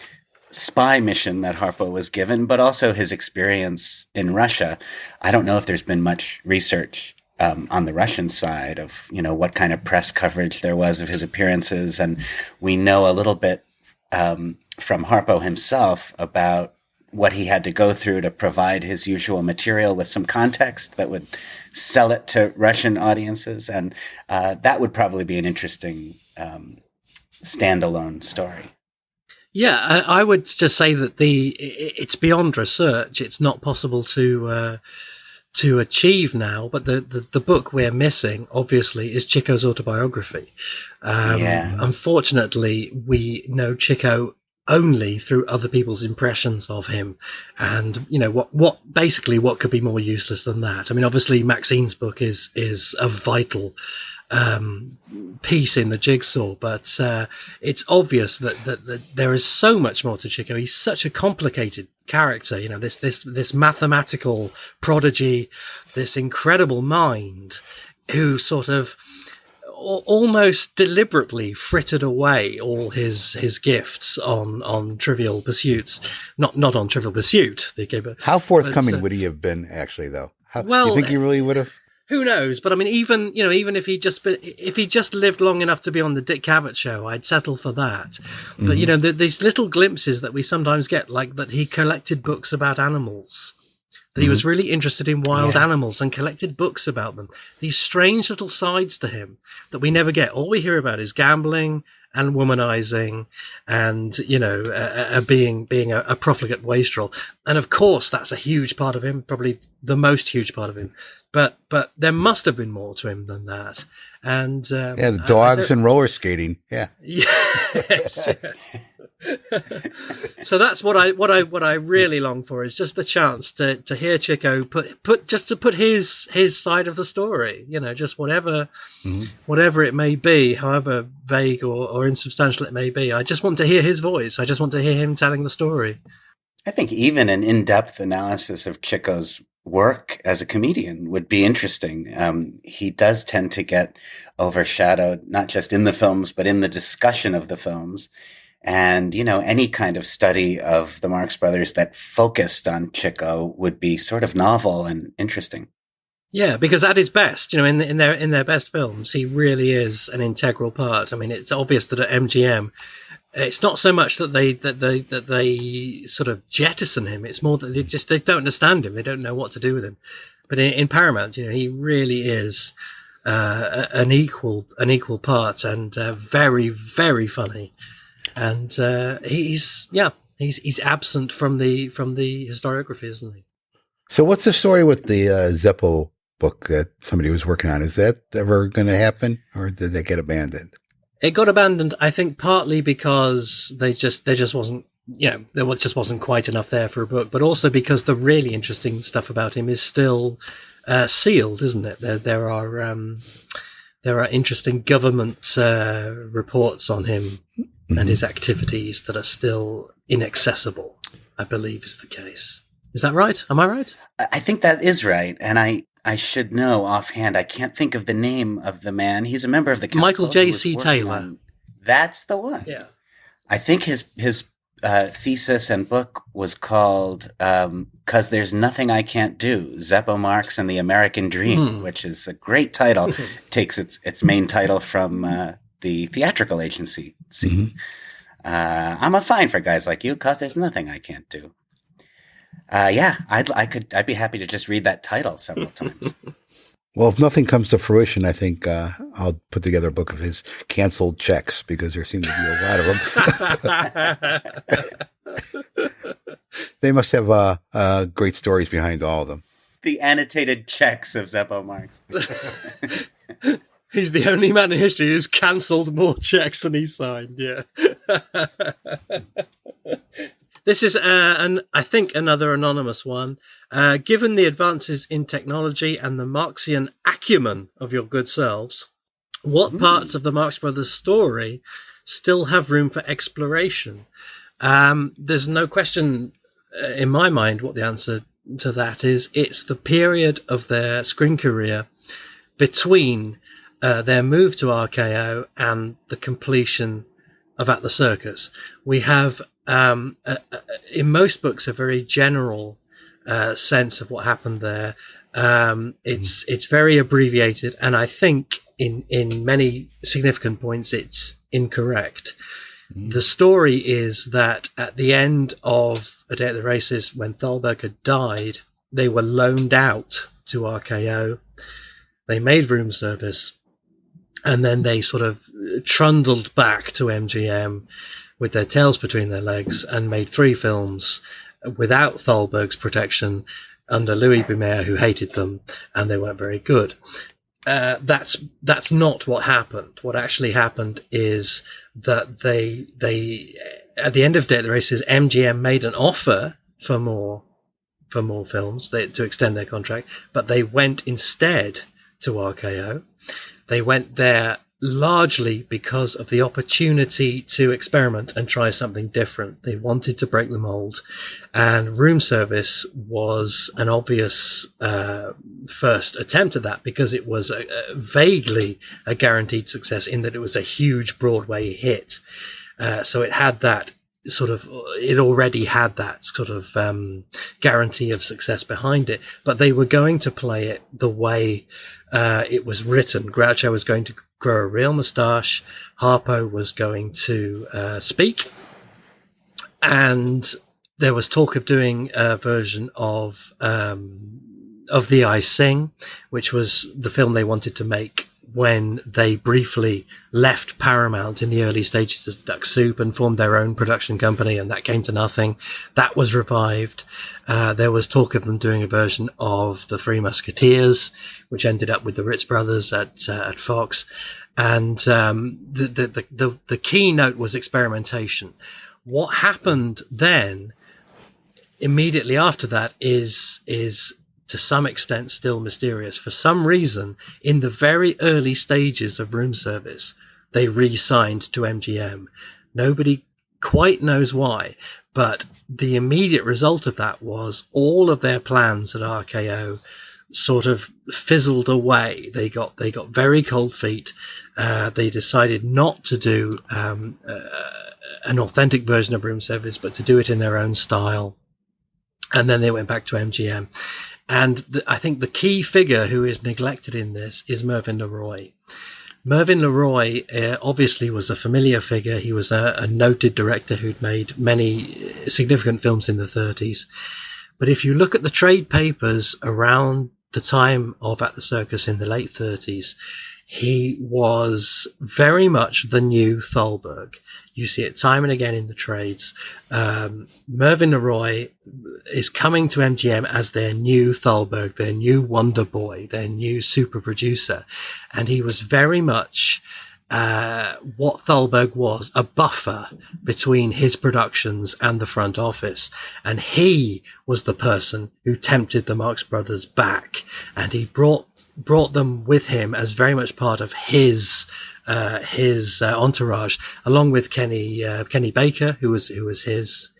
spy mission that Harpo was given, but also his experience in Russia. I don't know if there's been much research on the Russian side of, what kind of press coverage there was of his appearances. And we know a little bit from Harpo himself about what he had to go through to provide his usual material with some context that would sell it to Russian audiences. And that would probably be an interesting standalone story. Yeah, I would just say that it's beyond research. It's not possible to achieve now. But the book we're missing, obviously, is Chico's autobiography. Unfortunately, we know Chico only through other people's impressions of him, and what could be more useless than that? I mean, obviously, Maxine's book is a vital piece in the jigsaw, but it's obvious that there is so much more to Chico. He's such a complicated character, this mathematical prodigy, this incredible mind who sort of almost deliberately frittered away all his gifts on Trivial Pursuits, not on Trivial Pursuit. How forthcoming would he have been, actually, though? Well, you think he really would have? Who knows? But I mean, even if he just lived long enough to be on the Dick Cavett show, I'd settle for that. Mm-hmm. But these little glimpses that we sometimes get, like that he collected books about animals, that he was really interested in wild animals and collected books about them. These strange little sides to him that we never get. All we hear about is gambling and womanizing, and being a profligate wastrel. And of course, that's a huge part of him, probably the most huge part of him. But there must have been more to him than that. And the dogs and roller skating. Yeah. Yes. So that's what I really long for, is just the chance to hear Chico put his side of the story. Just whatever it may be, however vague or insubstantial it may be. I just want to hear his voice. I just want to hear him telling the story. I think even an in-depth analysis of Chico's work as a comedian would be interesting. He does tend to get overshadowed, not just in the films, but in the discussion of the films. And, any kind of study of the Marx Brothers that focused on Chico would be sort of novel and interesting. Yeah, because at his best, in their best films, he really is an integral part. I mean, it's obvious that at MGM, it's not so much that they sort of jettison him. It's more that they don't understand him. They don't know what to do with him. But in Paramount, he really is an equal part, and very, very funny. And he's absent from the historiography, isn't he? So what's the story with the Zeppo book that somebody was working on? Is that ever going to happen, or did they get abandoned? It got abandoned, I think, partly because there just wasn't quite enough there for a book, but also because the really interesting stuff about him is still sealed, isn't it? There are interesting government reports on him and his activities that are still inaccessible, I believe is the case. Is that right? Am I right? I think that is right. And I should know offhand. I can't think of the name of the man. He's a member of the council. Michael J.C. Taylor. That's the one. Yeah. I think his thesis and book was called "'Cause There's Nothing I Can't Do: Zeppo Marx and the American Dream," which is a great title. Takes its main title from the theatrical agency scene. I'm a fine for guys like you, 'cause there's nothing I can't do. I'd be happy to just read that title several times. Well, if nothing comes to fruition, I think I'll put together a book of his canceled checks, because there seem to be a lot of them. They must have great stories behind all of them. The annotated checks of Zeppo Marx. He's the only man in history who's cancelled more checks than he signed. Yeah. This is, I think, another anonymous one. Given the advances in technology and the Marxian acumen of your good selves, what parts of the Marx Brothers story still have room for exploration? There's no question in my mind what the answer to that is. It's the period of their screen career between their move to RKO and the completion of At the Circus. We have, in most books, a very general sense of what happened there. It's very abbreviated, and I think in many significant points it's incorrect. The story is that at the end of A Day at the Races, when Thalberg had died, they were loaned out to RKO. They made room service, and then they sort of trundled back to MGM with their tails between their legs and made 3 films without Thalberg's protection under Louis B. Mayer, who hated them, and they weren't very good. That's not what happened. What actually happened is that they at the end of Day at the Races, MGM made an offer for more films to extend their contract, but they went instead to RKO. They went there largely because of the opportunity to experiment and try something different. They wanted to break the mold, and room service was an obvious first attempt at that, because it was vaguely a guaranteed success in that it was a huge Broadway hit. So it had that it already had that sort of guarantee of success behind it, but they were going to play it the way it was written. Groucho was going to grow a real moustache, Harpo was going to speak, and there was talk of doing a version of The I Sing, which was the film they wanted to make when they briefly left Paramount in the early stages of Duck Soup and formed their own production company, and that came to nothing. That was revived. There was talk of them doing a version of The Three Musketeers, which ended up with the Ritz brothers at Fox. And the keynote was experimentation. What happened then, immediately after that, is to some extent still mysterious. For some reason, in the very early stages of room service, they re-signed to MGM. Nobody quite knows why, but the immediate result of that was all of their plans at RKO sort of fizzled away. They got very cold feet. They decided not to do an authentic version of room service, but to do it in their own style. And then they went back to MGM. And I think the key figure who is neglected in this is Mervyn LeRoy. Mervyn LeRoy obviously was a familiar figure. He was a noted director who'd made many significant films in the 30s. But if you look at the trade papers around the time of At the Circus in the late 30s, he was very much the new Thalberg. You see it time and again in the trades. Mervyn LeRoy is coming to MGM as their new Thalberg, their new Wonder Boy, their new super producer. And he was very much what Thalberg was, a buffer between his productions and the front office. And he was the person who tempted the Marx Brothers back. And he brought them with him as very much part of his entourage, along with Kenny Baker, who was his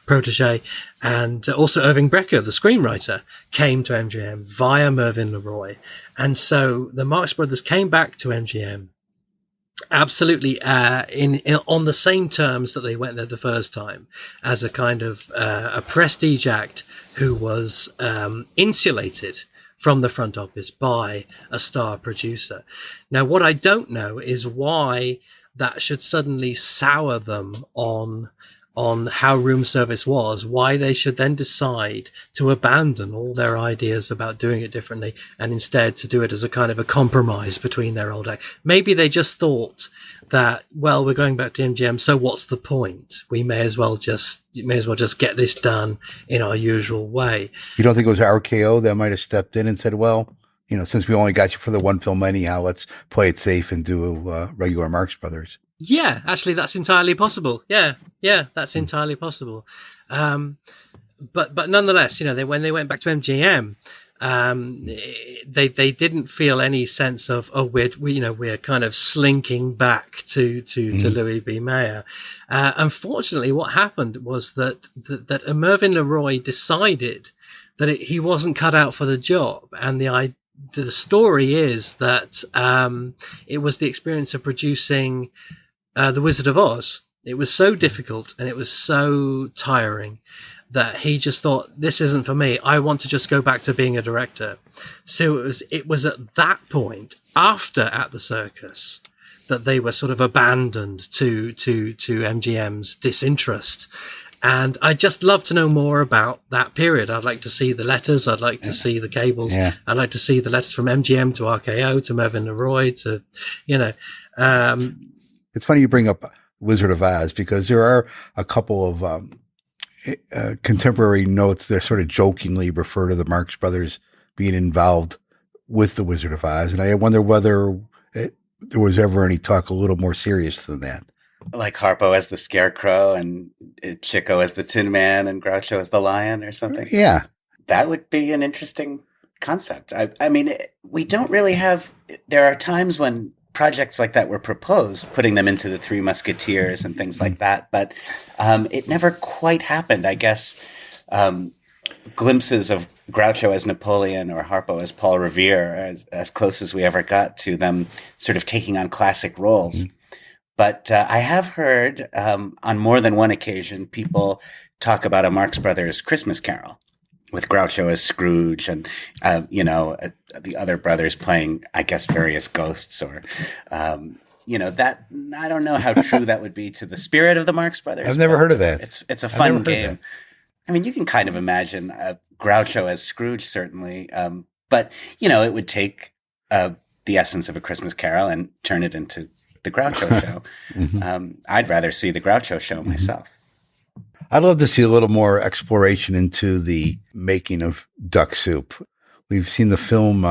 protege, and also Irving Brecker, the screenwriter, came to MGM via Mervyn LeRoy. And so the Marx Brothers came back to MGM absolutely on the same terms that they went there the first time, as a kind of a prestige act who was insulated from the front office by a star producer. Now, what I don't know is why that should suddenly sour them on how room service was, why they should then decide to abandon all their ideas about doing it differently and instead to do it as a kind of a compromise between their old act. Maybe they just thought that, well, we're going back to MGM, so what's the point? We may as well just get this done in our usual way. You don't think it was RKO that might have stepped in and said, well, since we only got you for the one film anyhow, let's play it safe and do a regular Marx Brothers? Yeah, actually, that's entirely possible. Yeah, that's entirely possible. But nonetheless, when they went back to MGM, they didn't feel any sense of, we're kind of slinking back to Louis B. Mayer. Unfortunately, what happened was that Mervyn LeRoy decided that he wasn't cut out for the job, and the story is that it was the experience of producing The Wizard of Oz. It was so difficult and it was so tiring that he just thought, this isn't for me. I want to just go back to being a director. So it was at that point, after At the Circus, that they were sort of abandoned to MGM's disinterest. And I'd just love to know more about that period. I'd like to see the letters. I'd like to see the cables. Yeah. I'd like to see the letters from MGM to RKO to Mervyn LeRoy to, It's funny you bring up Wizard of Oz, because there are a couple of contemporary notes that sort of jokingly refer to the Marx Brothers being involved with the Wizard of Oz. And I wonder whether there was ever any talk a little more serious than that. Like Harpo as the Scarecrow and Chico as the Tin Man and Groucho as the Lion or something? Yeah. That would be an interesting concept. I mean, we don't really have, there are times when projects like that were proposed, putting them into the Three Musketeers and things like that, but it never quite happened. I guess glimpses of Groucho as Napoleon or Harpo as Paul Revere, as close as we ever got to them sort of taking on classic roles. Mm-hmm. But I have heard on more than one occasion people talk about a Marx Brothers Christmas Carol with Groucho as Scrooge and, the other brothers playing, I guess, various ghosts or, that I don't know how true that would be to the spirit of the Marx Brothers. I've never heard of that. It's a fun game. I mean, you can kind of imagine Groucho as Scrooge, certainly. But, it would take the essence of A Christmas Carol and turn it into the Groucho show. Mm-hmm. I'd rather see the Groucho show myself. I'd love to see a little more exploration into the making of Duck Soup. We've seen the film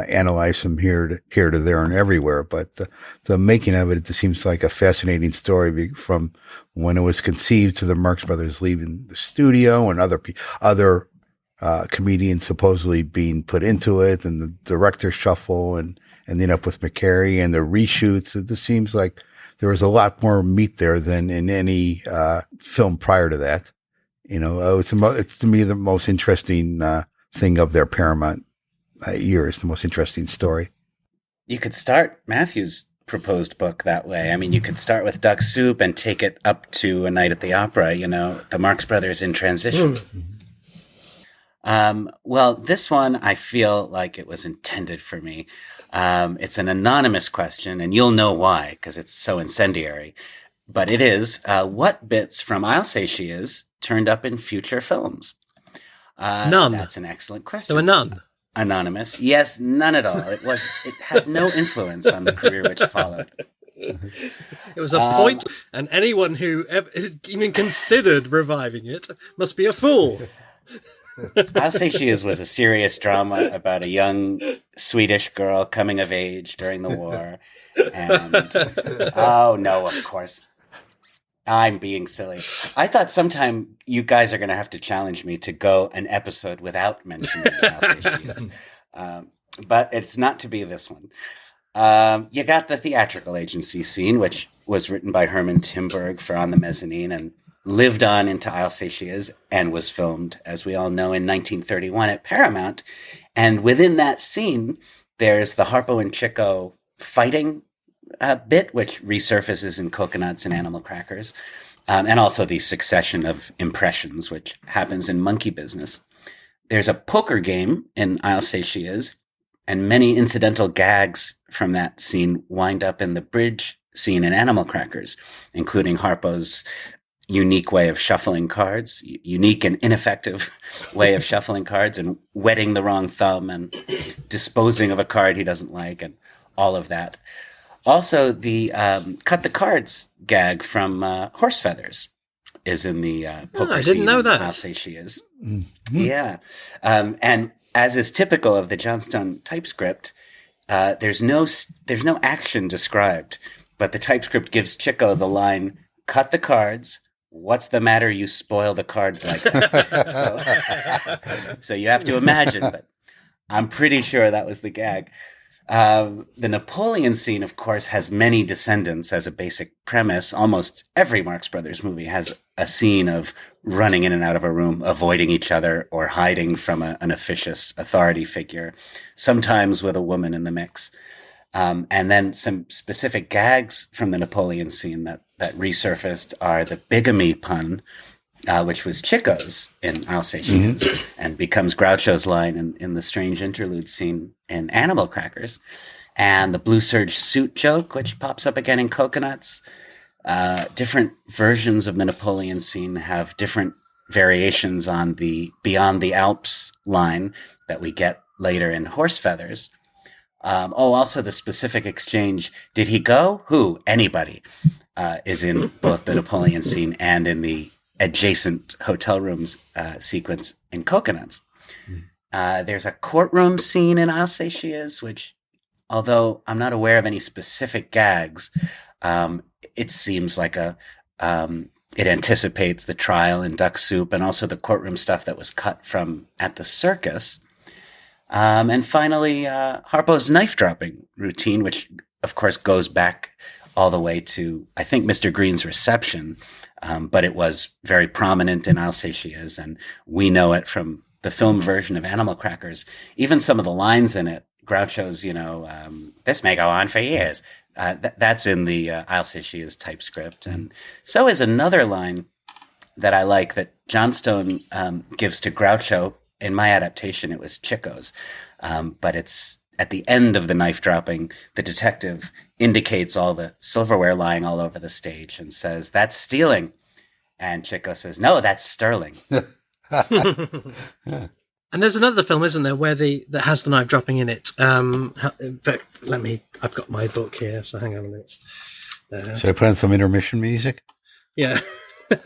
analyze from here to there and everywhere, but the making of it seems like a fascinating story from when it was conceived to the Marx Brothers leaving the studio and other comedians supposedly being put into it, and the director shuffle and ending up with McCary and the reshoots. It just seems like there was a lot more meat there than in any film prior to that. It's to me the most interesting thing of their Paramount years, the most interesting story. You could start Matthew's proposed book that way. I mean, you could start with Duck Soup and take it up to A Night at the Opera, the Marx Brothers in transition. Well, this one, I feel like it was intended for me. It's an anonymous question, and you'll know why, because it's so incendiary. But it is, what bits from I'll Say She Is turned up in future films? None. That's an excellent question. There were none. Anonymous. Yes, none at all. It had no influence on the career which followed. It was a point, and anyone who even considered reviving it must be a fool. I'll Say She Is was a serious drama about a young Swedish girl coming of age during the war. And, oh no, of course. I'm being silly. I thought sometime you guys are going to have to challenge me to go an episode without mentioning I'll Say She Is. But it's not to be this one. You got the theatrical agency scene, which was written by Herman Timberg for On the Mezzanine and lived on into I'll Say She Is and was filmed, as we all know, in 1931 at Paramount. And within that scene, there's the Harpo and Chico fighting bit, which resurfaces in Coconuts and Animal Crackers, and also the succession of impressions, which happens in Monkey Business. There's a poker game in I'll Say She Is, and many incidental gags from that scene wind up in the bridge scene in Animal Crackers, including Harpo's unique way of shuffling cards, unique and ineffective way of shuffling cards, and wetting the wrong thumb and disposing of a card he doesn't like, and all of that. Also, the cut the cards gag from Horse Feathers is in the poker I scene. didn't know that. I'll Say She Is. Mm-hmm. Yeah. And as is typical of the Johnstone typescript, there's no action described, but the typescript gives Chico the line, "Cut the cards. What's the matter? You spoil the cards like that." So you have to imagine, but I'm pretty sure that was the gag. The Napoleon scene, of course, has many descendants as a basic premise. Almost every Marx Brothers movie has a scene of running in and out of a room, avoiding each other, or hiding from an officious authority figure, sometimes with a woman in the mix. And then some specific gags from the Napoleon scene that resurfaced are the bigamy pun, which was Chico's in I'll Say She Is, and becomes Groucho's line in the strange interlude scene in Animal Crackers, and the blue serge suit joke, which pops up again in Coconuts. Different versions of the Napoleon scene have different variations on the Beyond the Alps line that we get later in Horse Feathers. Also the specific exchange, "Did he go? Who? Anybody," is in both the Napoleon scene and in the adjacent hotel rooms sequence in Coconuts. There's a courtroom scene in I'll Say She Is, which, although I'm not aware of any specific gags, it seems like it anticipates the trial in Duck Soup and also the courtroom stuff that was cut from At the Circus. And finally, Harpo's knife dropping routine, which of course goes back all the way to, I think, Mr. Green's reception. But it was very prominent in I'll Say She Is, and we know it from the film version of Animal Crackers. Even some of the lines in it, Groucho's, this may go on for years. That's in the I'll Say She Is type script. And so is another line that I like that Johnstone gives to Groucho. In my adaptation, it was Chico's. But it's at the end of the knife dropping, the detective indicates all the silverware lying all over the stage and says, "That's stealing." And Chico says, "No, that's sterling." And there's another film, isn't there, that has the knife dropping in it. In fact, I've got my book here, so hang on a minute. Should I put on some intermission music? Yeah. Do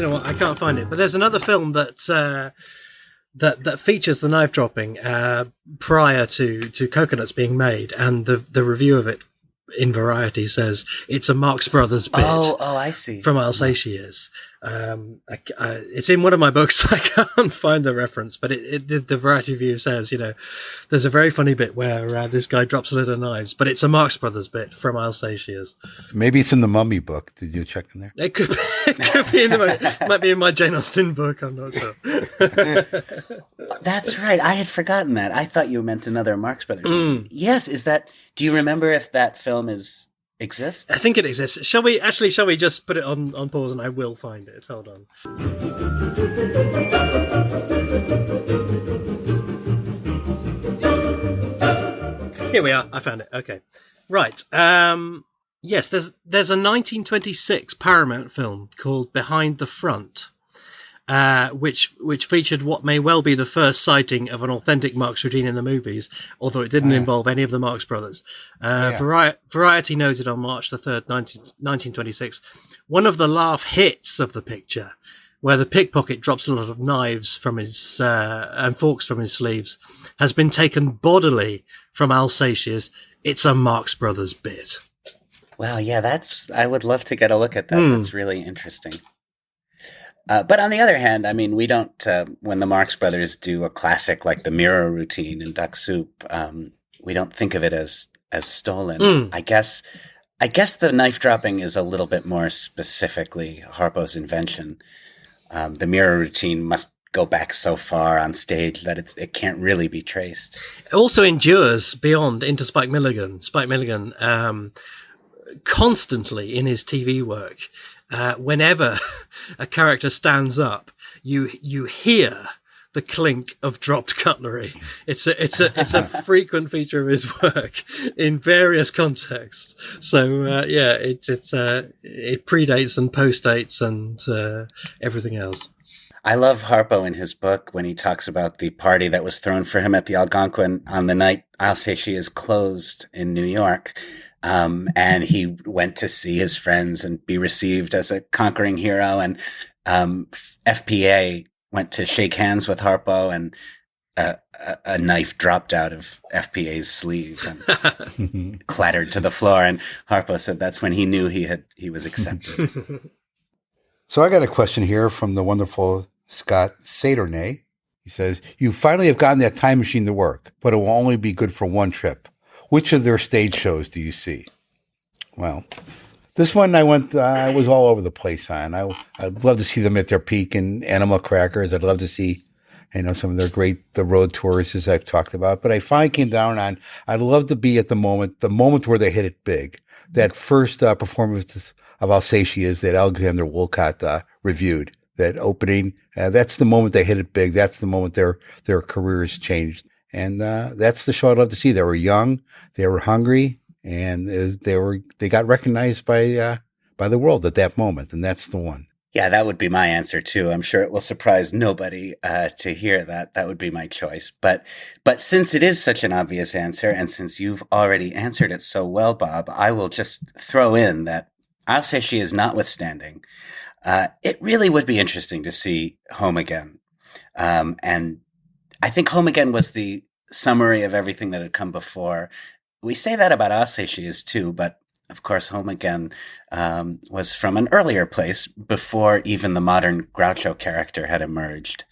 you know what? I can't find it. But there's another film that features the knife dropping prior to Coconuts being made, and the review of it in Variety says it's a Marx Brothers bit. Oh, I see. From I'll Say She Is. It's in one of my books. I can't find the reference, but the Variety review says, there's a very funny bit where this guy drops a load of knives, but it's a Marx Brothers bit from I'll Say She Is. Maybe it's in the Mummy book. Did you check in there? It could be. It might be in my Jane Austen book. I'm not sure. That's right. I had forgotten that. I thought you meant another Marx Brothers movie. Yes. Do you remember if that film exists? I think it exists. Shall we just put it on pause and I will find it? Hold on. Here we are. I found it. Okay. Right. Yes, there's a 1926 Paramount film called Behind the Front, which featured what may well be the first sighting of an authentic Marx routine in the movies, although it didn't involve any of the Marx Brothers. Variety noted on March the 3rd, 1926, one of the laugh hits of the picture, where the pickpocket drops a lot of knives from his and forks from his sleeves, has been taken bodily from I'll Say She Is. It's a Marx Brothers bit. Wow, yeah, I would love to get a look at that. That's really interesting. But on the other hand, I mean, we don't, when the Marx Brothers do a classic like the mirror routine in Duck Soup, we don't think of it as stolen. I guess the knife dropping is a little bit more specifically Harpo's invention. The mirror routine must go back so far on stage that it can't really be traced. It also endures beyond into Spike Milligan. Spike Milligan, constantly in his TV work, whenever a character stands up, you hear the clink of dropped cutlery. It's a frequent feature of his work in various contexts. So it predates and postdates and everything else. I love Harpo in his book when he talks about the party that was thrown for him at the Algonquin on the night I'll Say She Is closed in New York. And he went to see his friends and be received as a conquering hero. And FPA went to shake hands with Harpo, and a knife dropped out of FPA's sleeve and clattered to the floor. And Harpo said that's when he knew he was accepted. So I got a question here from the wonderful Scott Saturnay. He says, "You finally have gotten that time machine to work, but it will only be good for one trip. Which of their stage shows do you see?" Well, this one I was all over the place on. I'd love to see them at their peak in Animal Crackers. I'd love to see, some of their the road tours, as I've talked about. But I finally came down on, I'd love to be at the moment where they hit it big. That first performance of I'll Say She Is that Alexander Woollcott reviewed, that opening, that's the moment they hit it big. That's the moment their careers changed. And that's the show I'd love to see. They were young, they were hungry, and they got recognized by the world at that moment, and that's the one. Yeah, that would be my answer too. I'm sure it will surprise nobody to hear that. That would be my choice. But since it is such an obvious answer, and since you've already answered it so well, Bob, I will just throw in that I'll Say She Is notwithstanding. It really would be interesting to see Home Again, and I think Home Again was the summary of everything that had come before. we say that about Aussage too, but of course, Home Again was from an earlier place before even the modern Groucho character had emerged.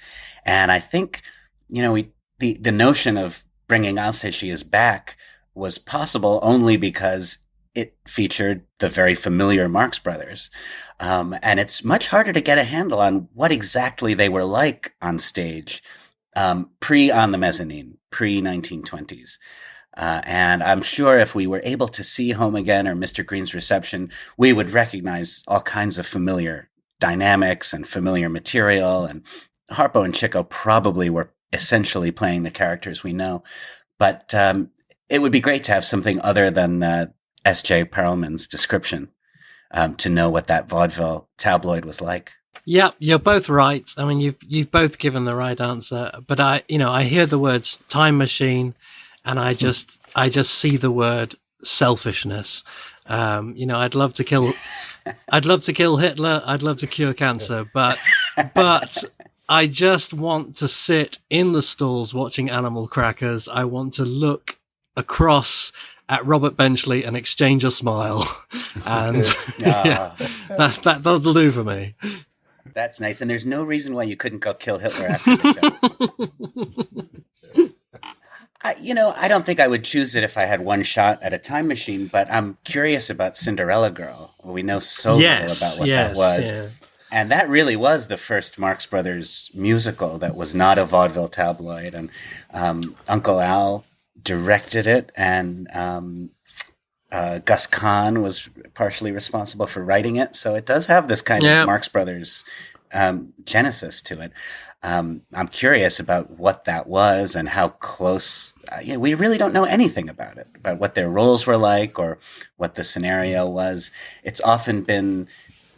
And I think, the notion of bringing Aussage back was possible only because it featured the very familiar Marx Brothers. And it's much harder to get a handle on what exactly they were like on stage, On the Mezzanine, pre-1920s. And I'm sure if we were able to see Home Again or Mr. Green's Reception, we would recognize all kinds of familiar dynamics and familiar material. And Harpo and Chico probably were essentially playing the characters we know. But it would be great to have something other than S.J. Perelman's description to know what that vaudeville tabloid was like. Yeah, you're both right. I mean, you've both given the right answer. But I hear the words time machine, and I just see the word selfishness. I'd love to kill Hitler. I'd love to cure cancer, but I just want to sit in the stalls watching Animal Crackers. I want to look across at Robert Benchley and exchange a smile, and that'll do for me. That's nice, and there's no reason why you couldn't go kill Hitler after the show. I don't think I would choose it if I had one shot at a time machine, but I'm curious about Cinderella Girl. We know so little about what that was. Yeah. And that really was the first Marx Brothers musical that was not a vaudeville tabloid. And Uncle Al directed it, and Gus Kahn was partially responsible for writing it. So it does have this kind of Marx Brothers genesis to it. I'm curious about what that was and how close. We really don't know anything about it, about what their roles were like or what the scenario was. It's often been,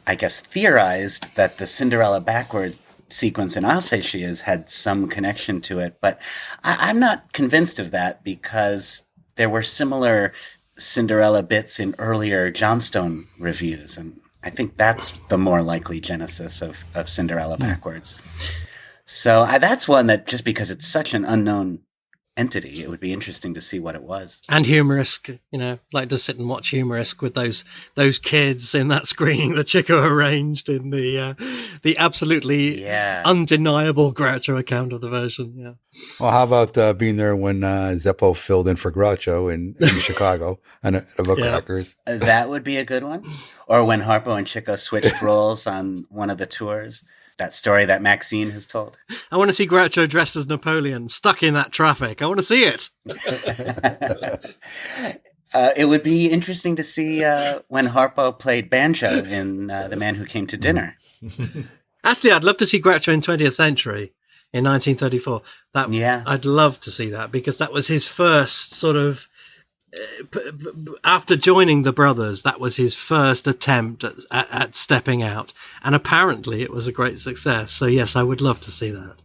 I guess, theorized that the Cinderella backward sequence in Alsace had some connection to it, but I'm not convinced of that because there were similar Cinderella bits in earlier Johnstone reviews, and I think that's the more likely genesis of Cinderella backwards. So that's one that, just because it's such an unknown entity, it would be interesting to see what it was. And Humoresque, like to sit and watch Humoresque with those kids in that screening that Chico arranged in the absolutely undeniable Groucho account of the version. Yeah. Well, how about being there when Zeppo filled in for Groucho in Chicago and a Crackers? That would be a good one. Or when Harpo and Chico switched roles on one of the tours. That story that Maxine has told. I want to see Groucho dressed as Napoleon, stuck in that traffic. I want to see it. It would be interesting to see when Harpo played banjo in The Man Who Came to Dinner. Actually, I'd love to see Groucho in 20th Century in 1934. I'd love to see that, because that was his first sort of... After joining the Brothers, that was his first attempt at stepping out, and apparently it was a great success. So yes, I would love to see that.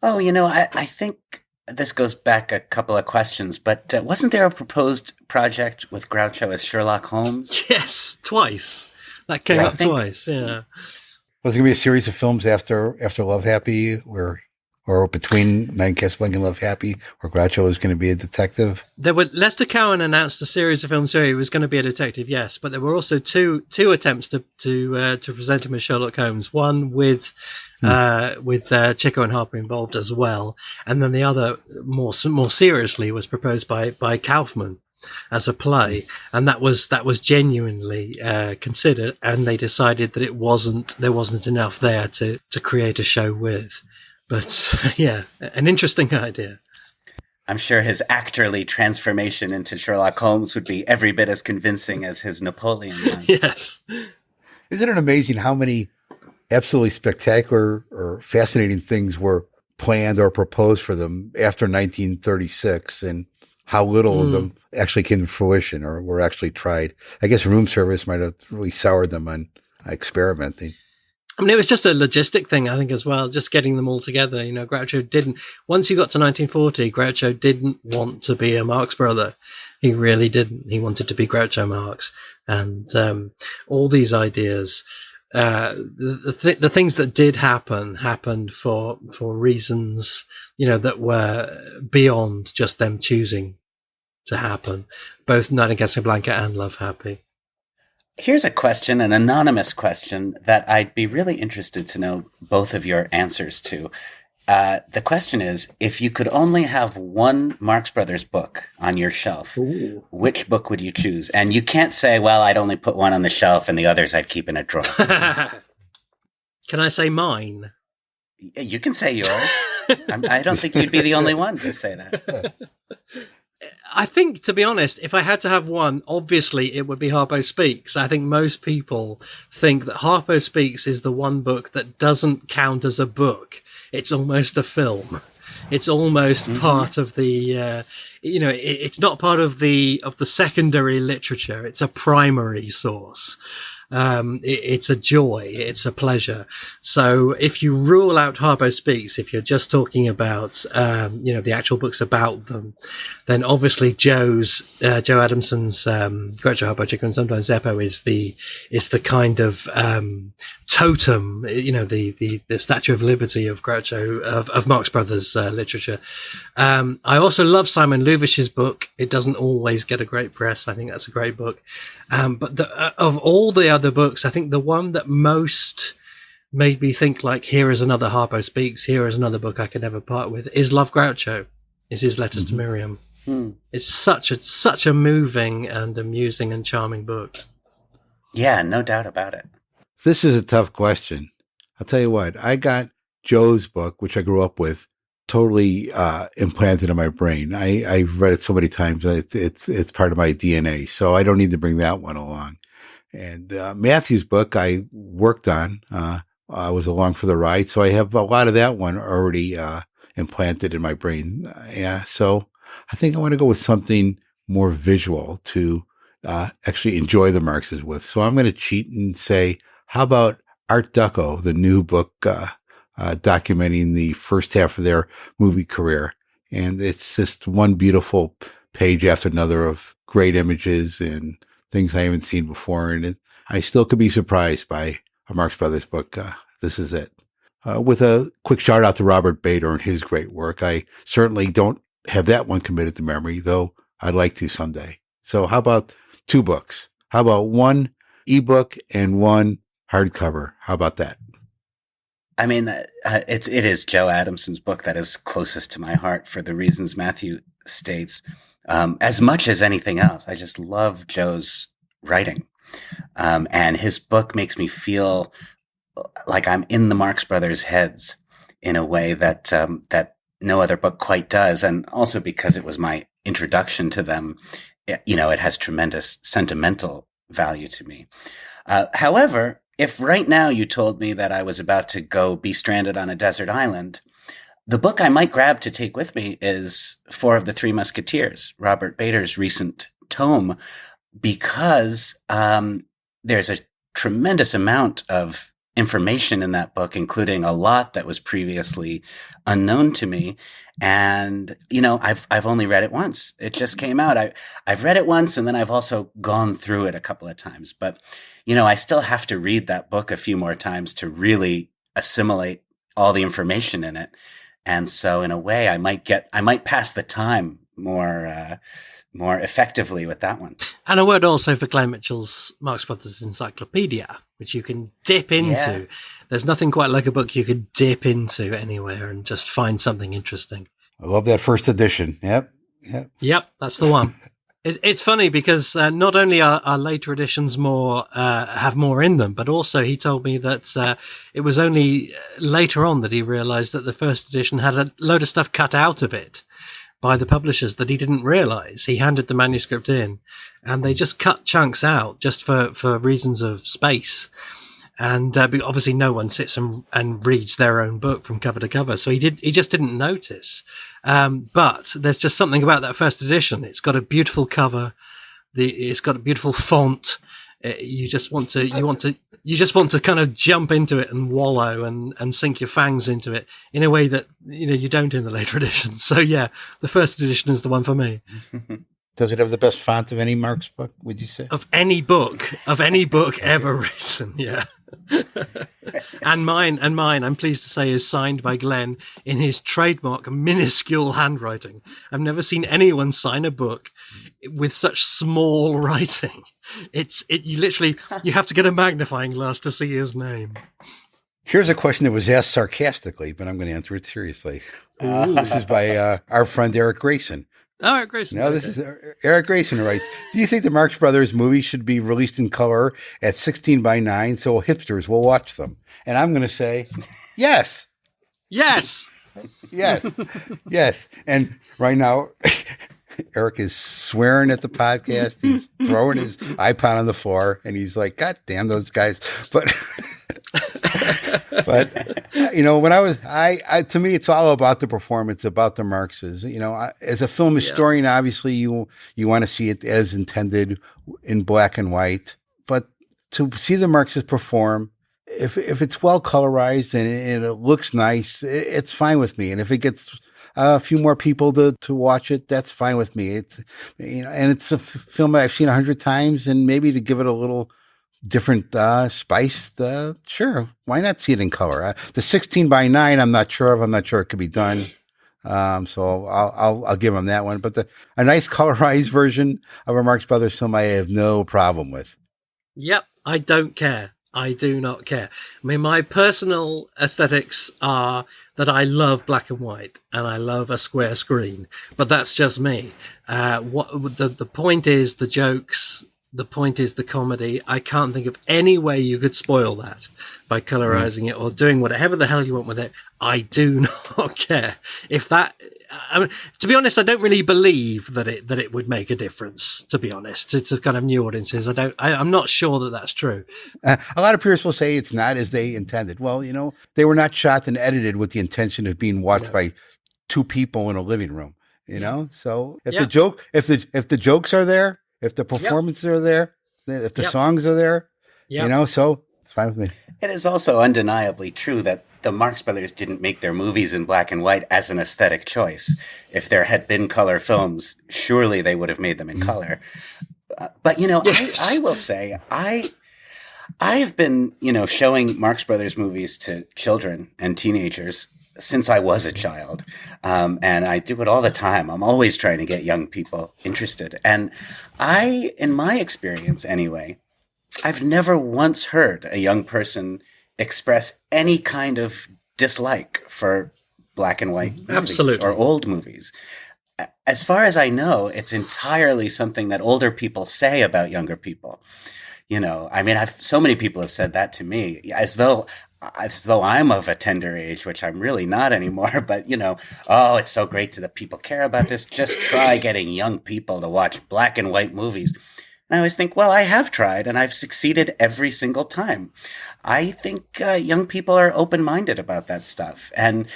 Oh, I think this goes back a couple of questions, but wasn't there a proposed project with Groucho as Sherlock Holmes? Yes, twice. That came up twice. Yeah. Was it going to be a series of films after Love Happy, or between Nine Casablanca and Love Happy, where Groucho was going to be a detective? Lester Cowan announced a series of films where he was going to be a detective, yes, but there were also two attempts to present him as Sherlock Holmes. One with Chico and Harper involved as well, and then the other more seriously was proposed by Kaufman as a play, and that was genuinely considered, and they decided that there wasn't enough there to create a show with. But an interesting idea. I'm sure his actorly transformation into Sherlock Holmes would be every bit as convincing as his Napoleon was. Yes. Isn't it amazing how many absolutely spectacular or fascinating things were planned or proposed for them after 1936, and how little of them actually came to fruition or were actually tried? I guess room service might have really soured them on experimenting. I mean, it was just a logistic thing, I think, as well, just getting them all together. Groucho didn't, once you got to 1940, Groucho didn't want to be a Marx brother. He really didn't. He wanted to be Groucho Marx. And all these ideas, the things that did happened for reasons, that were beyond just them choosing to happen, both Night in Casablanca and Love Happy. Here's a question, an anonymous question that I'd be really interested to know both of your answers to. The question is, if you could only have one Marx Brothers book on your shelf, Ooh. Which book would you choose? And you can't say, well, I'd only put one on the shelf and the others I'd keep in a drawer. Can I say mine? You can say yours. I don't think you'd be the only one to say that. I think, to be honest, if I had to have one, obviously it would be Harpo Speaks. I think most people think that Harpo Speaks is the one book that doesn't count as a book. It's almost a film. It's almost part of the, it's not part of the secondary literature. It's a primary source. It's a joy. It's a pleasure. So if you rule out Harpo Speaks, if you're just talking about, the actual books about them, then obviously Joe Adamson's, Groucho, Harpo, Chico, and sometimes Zeppo is the kind of, totem, the Statue of Liberty of Groucho, of Marx Brothers, literature. I also love Simon Luvish's book. It doesn't always get a great press. I think that's a great book. But of all the other books, I think the one that most made me think, like, here is another Harpo Speaks, here is another book I can never part with, is Love Groucho, is his Letters to Miriam. It's such a moving and amusing and charming book. Yeah, no doubt about it. This is a tough question. I'll tell you what, I got Joe's book, which I grew up with, totally implanted in my brain. I've read it so many times. It's part of my DNA, so I don't need to bring that one along. And Matthew's book I worked on. I was along for the ride, so I have a lot of that one already implanted in my brain. So I think I want to go with something more visual to actually enjoy the Marxes with. So I'm going to cheat and say, how about Art Deco, the new book documenting the first half of their movie career. And it's just one beautiful page after another of great images and things I haven't seen before. And I still could be surprised by a Marx Brothers book. This is it. With a quick shout out to Robert Bader and his great work. I certainly don't have that one committed to memory, though I'd like to someday. So how about two books? How about one ebook and one hardcover? How about that? I mean, it is Joe Adamson's book that is closest to my heart for the reasons Matthew states. As much as anything else, I just love Joe's writing. And his book makes me feel like I'm in the Marx Brothers' heads in a way that no other book quite does. And also because it was my introduction to them, it has tremendous sentimental value to me. However, if right now you told me that I was about to go be stranded on a desert island, the book I might grab to take with me is Four of the Three Musketeers, Robert Bader's recent tome, because there's a tremendous amount of information in that book, including a lot that was previously unknown to me. And, I've only read it once. It just came out. I've read it once, and then I've also gone through it a couple of times. But, I still have to read that book a few more times to really assimilate all the information in it. And so in a way, I might pass the time more effectively with that one. And a word also for Glenn Mitchell's Marx Brothers Encyclopedia, which you can dip into. Yeah. There's nothing quite like a book you could dip into anywhere and just find something interesting. I love that first edition. Yep, that's the one. It's funny because not only are later editions have more in them, but also he told me that it was only later on that he realized that the first edition had a load of stuff cut out of it by the publishers that he didn't realize. He handed the manuscript in and they just cut chunks out just for reasons of space. And obviously no one sits and reads their own book from cover to cover. So he just didn't notice. But there's just something about that first edition. It's got a beautiful cover. It's got a beautiful font. You just want to kind of jump into it and wallow and sink your fangs into it in a way that, you don't in the later editions. So yeah, the first edition is the one for me. Does it have the best font of any Marx book, would you say? Of any book ever written, yeah. And mine, I'm pleased to say, is signed by Glenn in his trademark minuscule handwriting. I've never seen anyone sign a book with such small writing. You have to get a magnifying glass to see his name. Here's a question that was asked sarcastically, but I'm going to answer it seriously. This is by our friend Eric Grayson. Oh, Eric Grayson. No, this is Eric Grayson who writes, do you think the Marx Brothers movies should be released in color at 16:9 so hipsters will watch them? And I'm going to say, yes. Yes. Yes. Yes. And right now, Eric is swearing at the podcast. He's throwing his iPod on the floor, and he's like, God damn those guys. But... But when to me, it's all about the performance, about the Marxes. As a film historian, obviously you want to see it as intended in black and white. But to see the Marxes perform, if it's well colorized and it looks nice, it's fine with me. And if it gets a few more people to watch it, that's fine with me. It's and it's a film that I've seen 100 times, and maybe to give it a little different spice, sure, why not see it in color? The 16:9 I'm not sure of. I'm not sure it could be done, so I'll give them that one. But a nice colorized version of a Marx Brothers film I have no problem with. Yep, I don't care. I do not care. I mean, my personal aesthetics are that I love black and white and I love a square screen, but that's just me. The point is the jokes. The point is the comedy. I can't think of any way you could spoil that by colorizing it or doing whatever the hell you want with it. I do not care. To be honest, I don't really believe that it would make a difference. To be honest, to kind of new audiences, I'm not sure that that's true. A lot of peers will say it's not as they intended. Well, they were not shot and edited with the intention of being watched by two people in a living room. So if the jokes are there. If the performances are there, if the songs are there, so it's fine with me. It is also undeniably true that the Marx Brothers didn't make their movies in black and white as an aesthetic choice. If there had been color films, surely they would have made them in color. But, I will say, I have been, showing Marx Brothers movies to children and teenagers since I was a child. And I do it all the time. I'm always trying to get young people interested. And in my experience anyway, I've never once heard a young person express any kind of dislike for black and white movies or old movies. As far as I know, it's entirely something that older people say about younger people. So many people have said that to me as though I'm of a tender age, which I'm really not anymore. But, oh, it's so great that people care about this. Just try getting young people to watch black and white movies. And I always think, well, I have tried and I've succeeded every single time. I think young people are open-minded about that stuff. And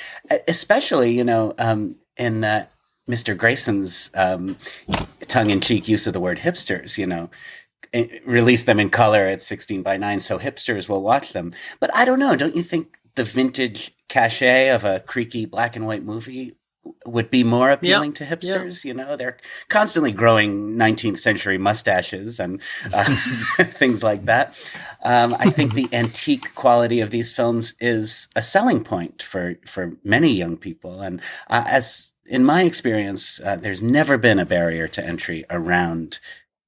especially, in Mr. Grayson's tongue-in-cheek use of the word hipsters, release them in color at 16:9 so hipsters will watch them. But I don't know. Don't you think the vintage cachet of a creaky black and white movie would be more appealing to hipsters? They're constantly growing 19th century mustaches and things like that. I think the antique quality of these films is a selling point for many young people. And as in my experience, there's never been a barrier to entry around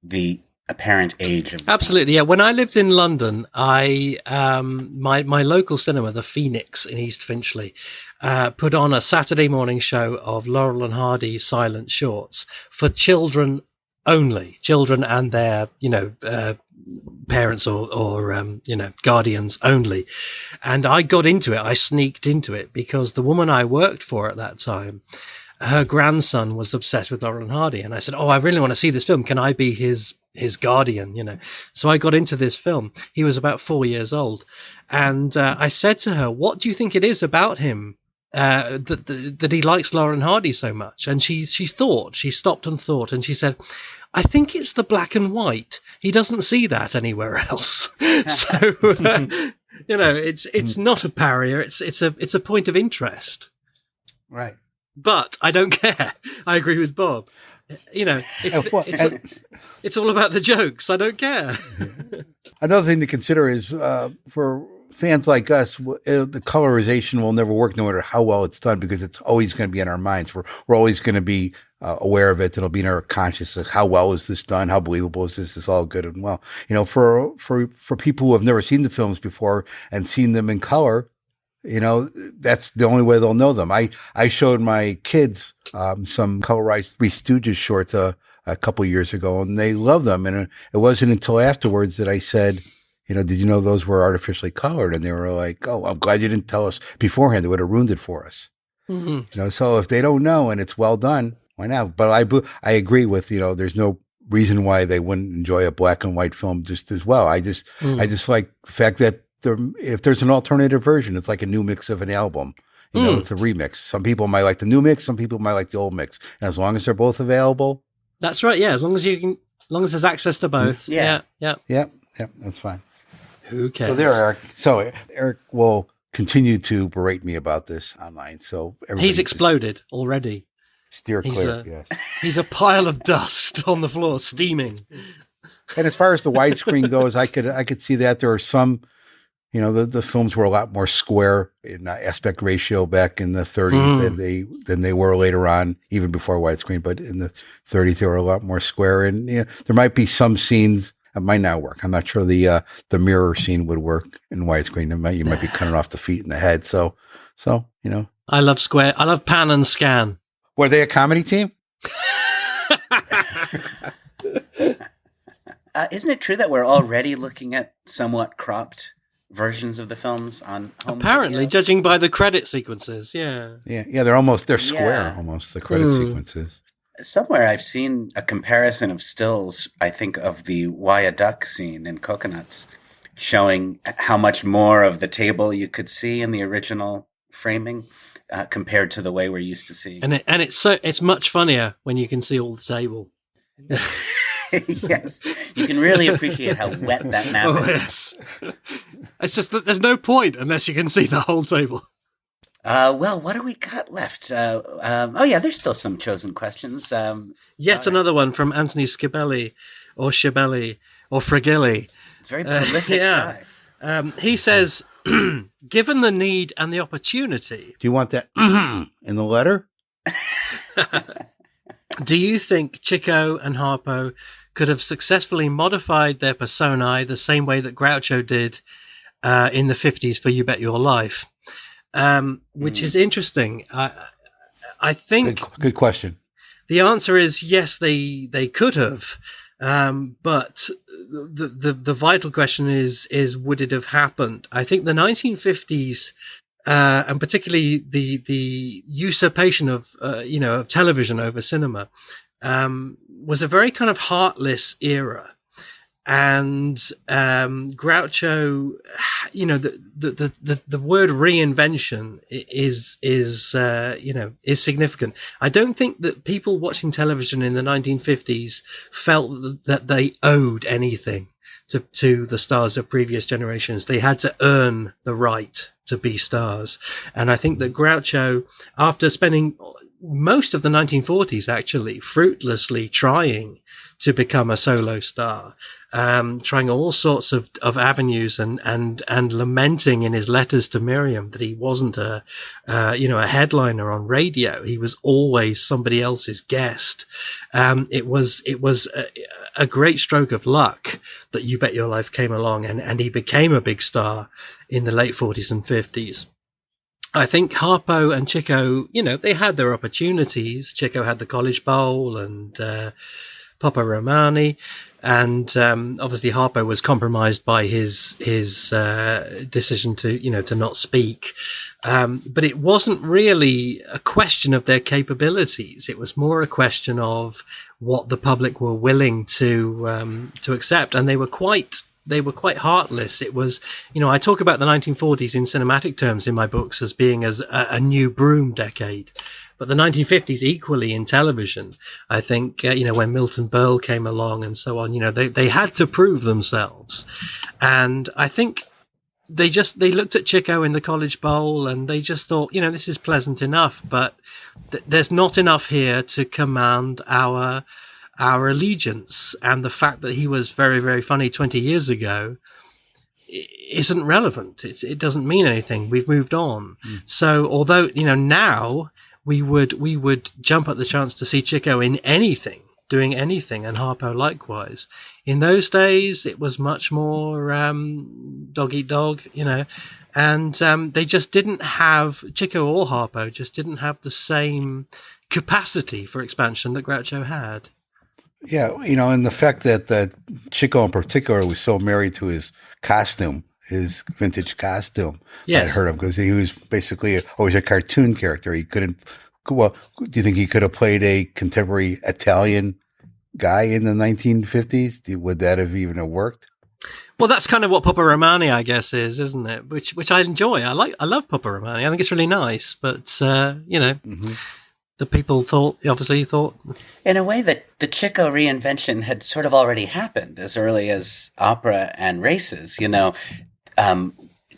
the apparent age of absolutely film. When I lived in London, my local cinema, the Phoenix in East Finchley, put on a Saturday morning show of Laurel and Hardy silent shorts for children only, children and their parents or guardians only. And I got into it. I sneaked into it because the woman I worked for at that time, her grandson was obsessed with Laurel and Hardy, and I said, "Oh, I really want to see this film. Can I be his guardian?" So I got into this film. He was about 4 years old, and I said to her, "What do you think it is about him that he likes Laurel and Hardy so much?" And she stopped and thought, and she said, "I think it's the black and white. He doesn't see that anywhere else." So it's not a barrier. It's a point of interest, right? But I don't care. I agree with Bob. It's all about the jokes. I don't care. Another thing to consider is for fans like us, the colorization will never work no matter how well it's done because it's always going to be in our minds. We're always going to be aware of it. It'll be in our consciousness. How well is this done? How believable is this? It's all good and well. For people who have never seen the films before and seen them in color, that's the only way they'll know them. I showed my kids some colorized Three Stooges shorts a couple years ago, and they love them. And it wasn't until afterwards that I said, did you know those were artificially colored? And they were like, oh, I'm glad you didn't tell us beforehand. They would have ruined it for us. Mm-hmm. So if they don't know and it's well done, why not? But I agree with, there's no reason why they wouldn't enjoy a black and white film just as well. I just like the fact that if there's an alternative version, it's like a new mix of an album. It's a remix. Some people might like the new mix. Some people might like the old mix. And as long as they're both available. That's right. Yeah. As long as there's access to both. Yeah. That's fine. Who cares? So there, Eric. So Eric will continue to berate me about this online. So he's exploded already. Steer clear. Yes. He's a pile of dust on the floor, steaming. And as far as the widescreen goes, I could see that there are some, the films were a lot more square in aspect ratio back in the 30s than they were later on, even before widescreen. But in the 30s, they were a lot more square. And there might be some scenes that might not work. I'm not sure the mirror scene would work in widescreen. You might be cutting off the feet and the head. So I love square. I love pan and scan. Were they a comedy team? Isn't it true that we're already looking at somewhat cropped versions of the films on home apparently video? Judging by the credit sequences? Yeah, they're square almost, the credit sequences. Somewhere I've seen a comparison of stills, I think, of the Waya Duck scene in Coconuts, showing how much more of the table you could see in the original framing compared to the way we're used to seeing. And it's much funnier when you can see all the table. Yes, you can really appreciate how wet that map is. Yes. It's just that there's no point unless you can see the whole table. Well, what do we got left? There's still some chosen questions. Yet another one from Anthony Schibelli, or Frigilli. It's very prolific guy. He says, given the need and the opportunity... Do you want that in the letter? Do you think Chico and Harpo could have successfully modified their personae the same way that Groucho did in the 50s for You Bet Your Life? Which is interesting. I think... Good question. The answer is yes, they could have. But the vital question is would it have happened? I think the 1950s, and particularly the usurpation of television over cinema, was a very kind of heartless era. And Groucho, the word reinvention is significant. I don't think that people watching television in the 1950s felt that they owed anything to the stars of previous generations. They had to earn the right to be stars. And I think that Groucho, after spending most of the 1940s actually fruitlessly trying to become a solo star, trying all sorts of avenues and lamenting in his letters to Miriam that he wasn't a headliner on radio. He was always somebody else's guest. It was a great stroke of luck that You Bet Your Life came along and he became a big star in the late 40s and 50s. I think Harpo and Chico, they had their opportunities. Chico had the College Bowl and Papa Romani, and obviously Harpo was compromised by his decision to not speak. But it wasn't really a question of their capabilities. It was more a question of what the public were willing to accept, and they were quite heartless. It was, I talk about the 1940s in cinematic terms in my books as being as a new broom decade. But the 1950s equally in television, I think, when Milton Berle came along and so on, they had to prove themselves. And I think they looked at Chico in the College Bowl and they just thought, this is pleasant enough, but there's not enough here to command our our allegiance, and the fact that he was very, very funny 20 years ago isn't relevant. It doesn't mean anything. We've moved on. So although, now we would jump at the chance to see Chico in anything, doing anything, and Harpo likewise. In those days, it was much more dog eat dog, and they just didn't have, Chico or Harpo just didn't have the same capacity for expansion that Groucho had. Yeah, and the fact that Chico in particular was so married to his costume, his vintage costume, yes, that hurt him because he was basically always a cartoon character. He couldn't. Well, do you think he could have played a contemporary Italian guy in the 1950s? Would that have even worked? Well, that's kind of what Papa Romani, I guess, isn't it? Which I enjoy. I love Papa Romani. I think it's really nice, but Mm-hmm. The people obviously thought, in a way, that the Chico reinvention had sort of already happened as early as opera and races.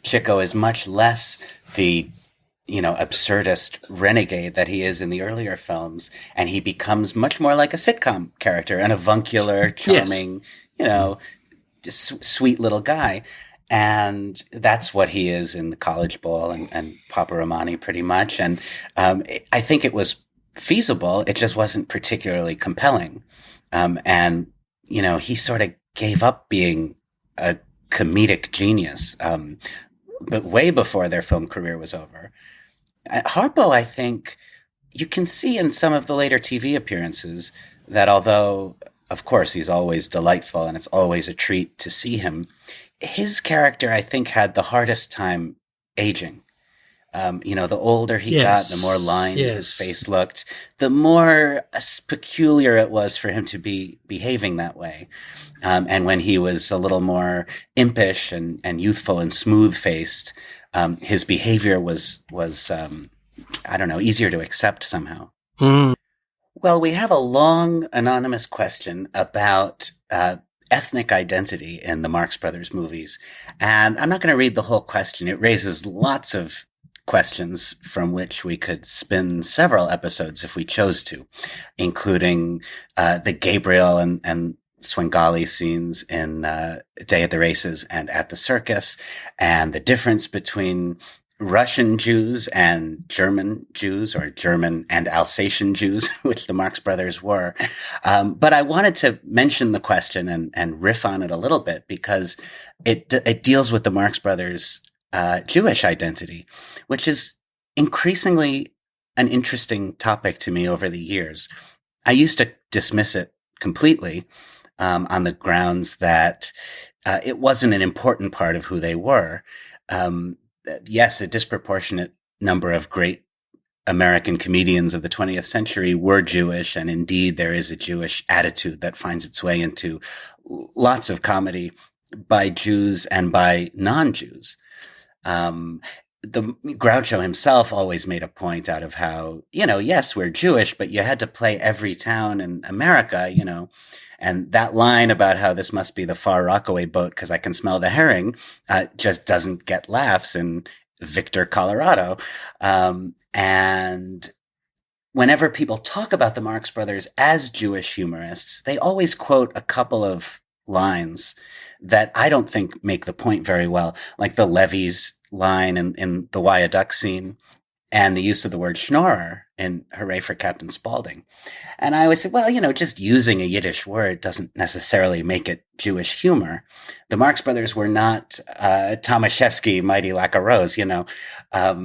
Chico is much less the absurdist renegade that he is in the earlier films, and he becomes much more like a sitcom character, an avuncular, charming, just sweet little guy. And that's what he is in the College Bowl and Papa Romani, pretty much. And I think it was feasible. It just wasn't particularly compelling. And he sort of gave up being a comedic genius, but way before their film career was over. Harpo, I think you can see in some of the later TV appearances that although, of course, he's always delightful and it's always a treat to see him, his character, I think, had the hardest time aging. The older he got, the more lined his face looked, the more peculiar it was for him to be behaving that way. And when he was a little more impish and youthful and smooth-faced, his behavior was easier to accept somehow. Mm. Well, we have a long anonymous question about ethnic identity in the Marx Brothers movies. And I'm not going to read the whole question. It raises lots of questions from which we could spin several episodes if we chose to, including the Gabriel and Svengali scenes in Day at the Races and at the Circus, and the difference between Russian Jews and German Jews, or German and Alsatian Jews, which the Marx Brothers were. But I wanted to mention the question and riff on it a little bit because it deals with the Marx Brothers' Jewish identity, which is increasingly an interesting topic to me over the years. I used to dismiss it completely on the grounds that it wasn't an important part of who they were. Yes, a disproportionate number of great American comedians of the 20th century were Jewish, and indeed there is a Jewish attitude that finds its way into lots of comedy by Jews and by non-Jews. The Groucho himself always made a point out of how, yes, we're Jewish, but you had to play every town in America, and that line about how this must be the Far Rockaway boat because I can smell the herring, just doesn't get laughs in Victor, Colorado. And whenever people talk about the Marx Brothers as Jewish humorists, they always quote a couple of lines that I don't think make the point very well, like the Levy's line in the Wyaduck scene and the use of the word schnorrer in Hooray for Captain Spaulding. And I always say, well, just using a Yiddish word doesn't necessarily make it Jewish humor. The Marx Brothers were not Tomaszewski, Mighty Like a Rose, But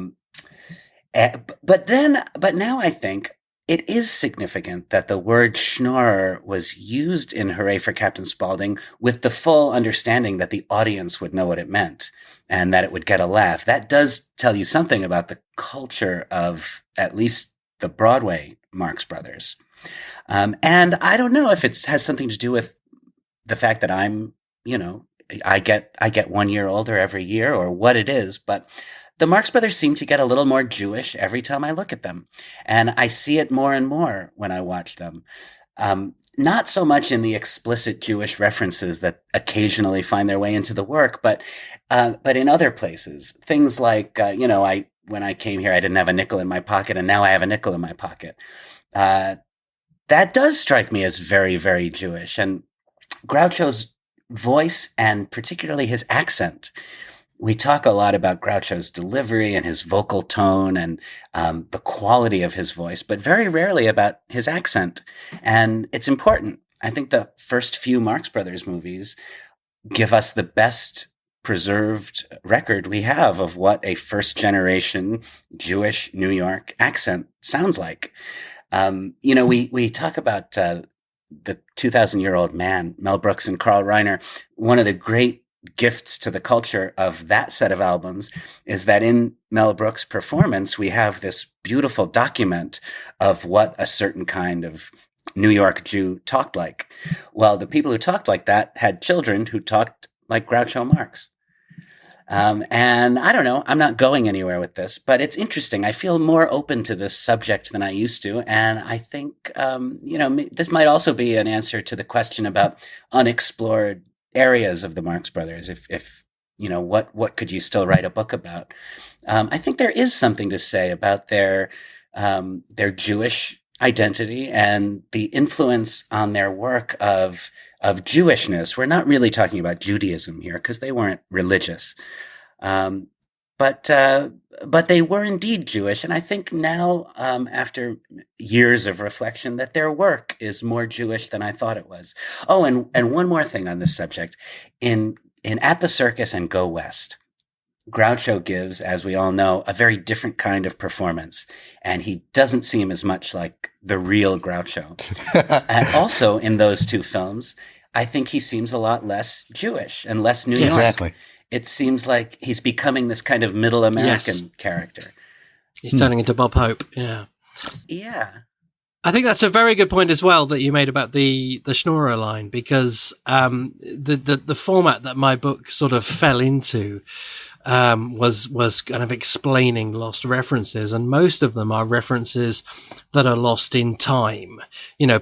now I think it is significant that the word schnorrer was used in Hooray for Captain Spaulding with the full understanding that the audience would know what it meant and that it would get a laugh. That does tell you something about the culture of at least the Broadway Marx Brothers. And I don't know if it has something to do with the fact that I'm, I get 1 year older every year or what it is, but the Marx Brothers seem to get a little more Jewish every time I look at them. And I see it more and more when I watch them. Not so much in the explicit Jewish references that occasionally find their way into the work, but in other places. Things like, when I came here, I didn't have a nickel in my pocket, and now I have a nickel in my pocket. that does strike me as very, very Jewish. And Groucho's voice, and particularly his accent. We talk a lot about Groucho's delivery and his vocal tone and the quality of his voice, but very rarely about his accent. And it's important. I think the first few Marx Brothers movies give us the best preserved record we have of what a first generation Jewish New York accent sounds like. We talk about the 2,000-year-old man, Mel Brooks and Carl Reiner. One of the great gifts to the culture of that set of albums is that in Mel Brooks' performance, we have this beautiful document of what a certain kind of New York Jew talked like. Well, the people who talked like that had children who talked like Groucho Marx. And I don't know, I'm not going anywhere with this, but it's interesting. I feel more open to this subject than I used to. And I think, this might also be an answer to the question about unexplored areas of the Marx Brothers. If what could you still write a book about? I think there is something to say about their Jewish identity and the influence on their work of Jewishness. We're not really talking about Judaism here because they weren't religious. But they were indeed Jewish. And I think now, after years of reflection, that their work is more Jewish than I thought it was. Oh, and one more thing on this subject. In At the Circus and Go West, Groucho gives, as we all know, a very different kind of performance. And he doesn't seem as much like the real Groucho. And also in those two films, I think he seems a lot less Jewish and less New York. Exactly. It seems like he's becoming this kind of middle American character. He's turning into Bob Hope. Yeah. Yeah. I think that's a very good point as well that you made about the Schnorrer line, because the format that my book sort of fell into was kind of explaining lost references, and most of them are references that are lost in time.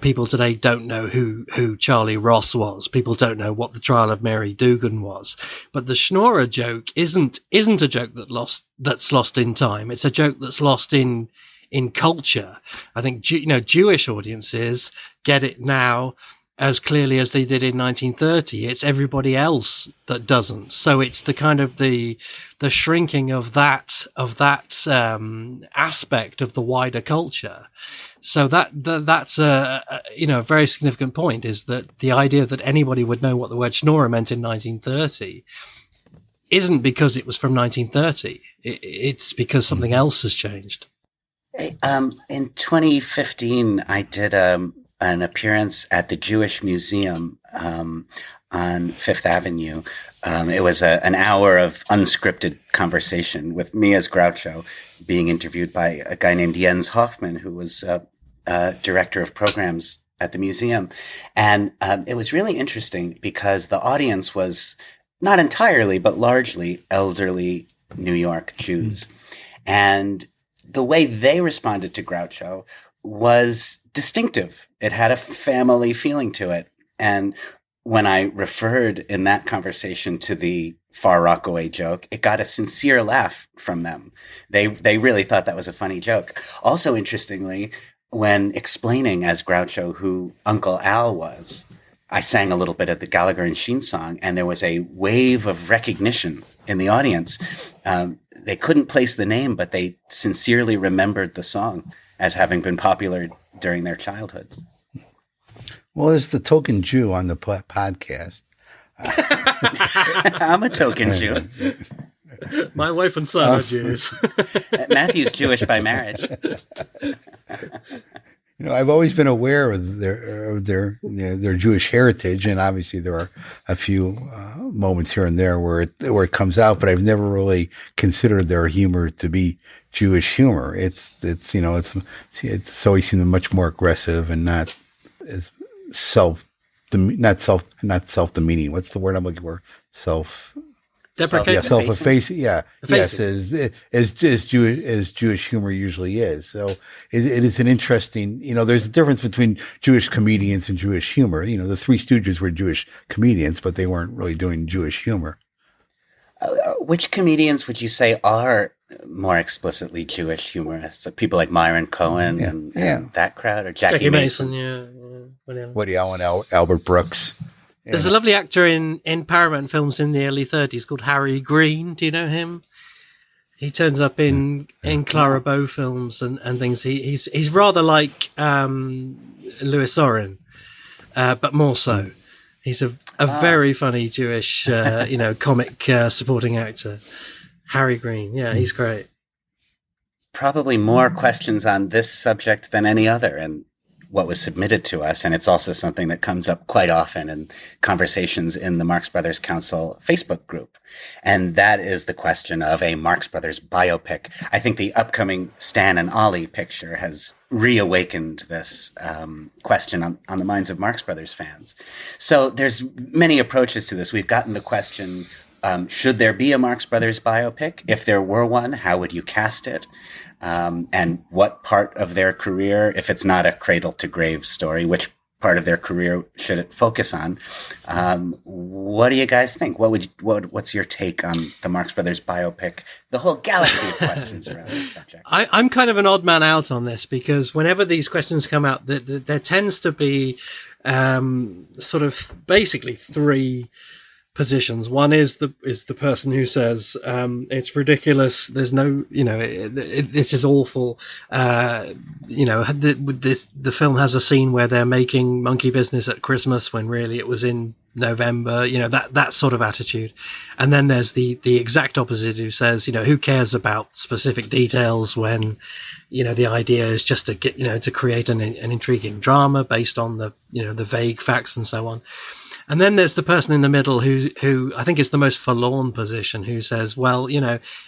People today don't know who Charlie Ross was. People don't know what the trial of Mary Dugan was. But the Schnorrer joke isn't a joke that's lost in time. It's a joke that's lost in culture. I think Jewish audiences get it now as clearly as they did in 1930. It's everybody else that doesn't. So it's the kind of the shrinking of that aspect of the wider culture. So that's a very significant point, is that the idea that anybody would know what the word Schnorrer meant in 1930 isn't because it was from 1930. It's because something else has changed. In 2015, I did an appearance at the Jewish Museum on Fifth Avenue. It was an hour of unscripted conversation with me as Groucho, being interviewed by a guy named Jens Hoffman, who was director of programs at the museum. And it was really interesting because the audience was not entirely, but largely elderly New York Jews. And the way they responded to Groucho was distinctive. It had a family feeling to it. And when I referred in that conversation to the Far Rockaway joke, it got a sincere laugh from them. They really thought that was a funny joke. Also, interestingly, when explaining as Groucho who Uncle Al was, I sang a little bit of the Gallagher and Sheen song, and there was a wave of recognition in the audience. They couldn't place the name, but they sincerely remembered the song as having been popular during their childhoods. Well, as the token Jew on the podcast, I'm a token Jew. My wife and son are Jews. Matthew's Jewish by marriage. I've always been aware of their Jewish heritage, and obviously there are a few moments here and there where it comes out, but I've never really considered their humor to be Jewish humor. It's always seemed much more aggressive and not as not self-demeaning. What's the word I'm looking for? Deprecating. Self-effacing. Yeah. Yes, as Jewish humor usually is. So it is an interesting, there's a difference between Jewish comedians and Jewish humor. The Three Stooges were Jewish comedians, but they weren't really doing Jewish humor. Which comedians would you say are more explicitly Jewish humorists, people like Myron Cohen and that crowd, or Jackie Mason. Woody Allen, Albert Brooks. There's a lovely actor in Paramount films in the early 30s called Harry Green. Do you know him? He turns up in Clara Bow films and things. He's rather like Louis Sorin, but more so. He's a very funny Jewish, comic supporting actor. Harry Green. Yeah, he's great. Probably more questions on this subject than any other, and what was submitted to us. And it's also something that comes up quite often in conversations in the Marx Brothers Council Facebook group. And that is the question of a Marx Brothers biopic. I think the upcoming Stan and Ollie picture has reawakened this question on the minds of Marx Brothers fans. So there's many approaches to this. We've gotten the question, should there be a Marx Brothers biopic? If there were one, how would you cast it? And what part of their career, if it's not a cradle to grave story, which part of their career should it focus on? What do you guys think? What's your take on the Marx Brothers biopic? The whole galaxy of questions around this subject. I'm kind of an odd man out on this, because whenever these questions come out, there tends to be sort of basically three positions. One is the person who says it's ridiculous, there's no, this is awful, the film has a scene where they're making monkey business at Christmas when really it was in November, that sort of attitude. And then there's the exact opposite, who says, who cares about specific details when the idea is just to get, to create an intriguing drama based on the the vague facts and so on. And then there's the person in the middle who I think is the most forlorn position, who says, well,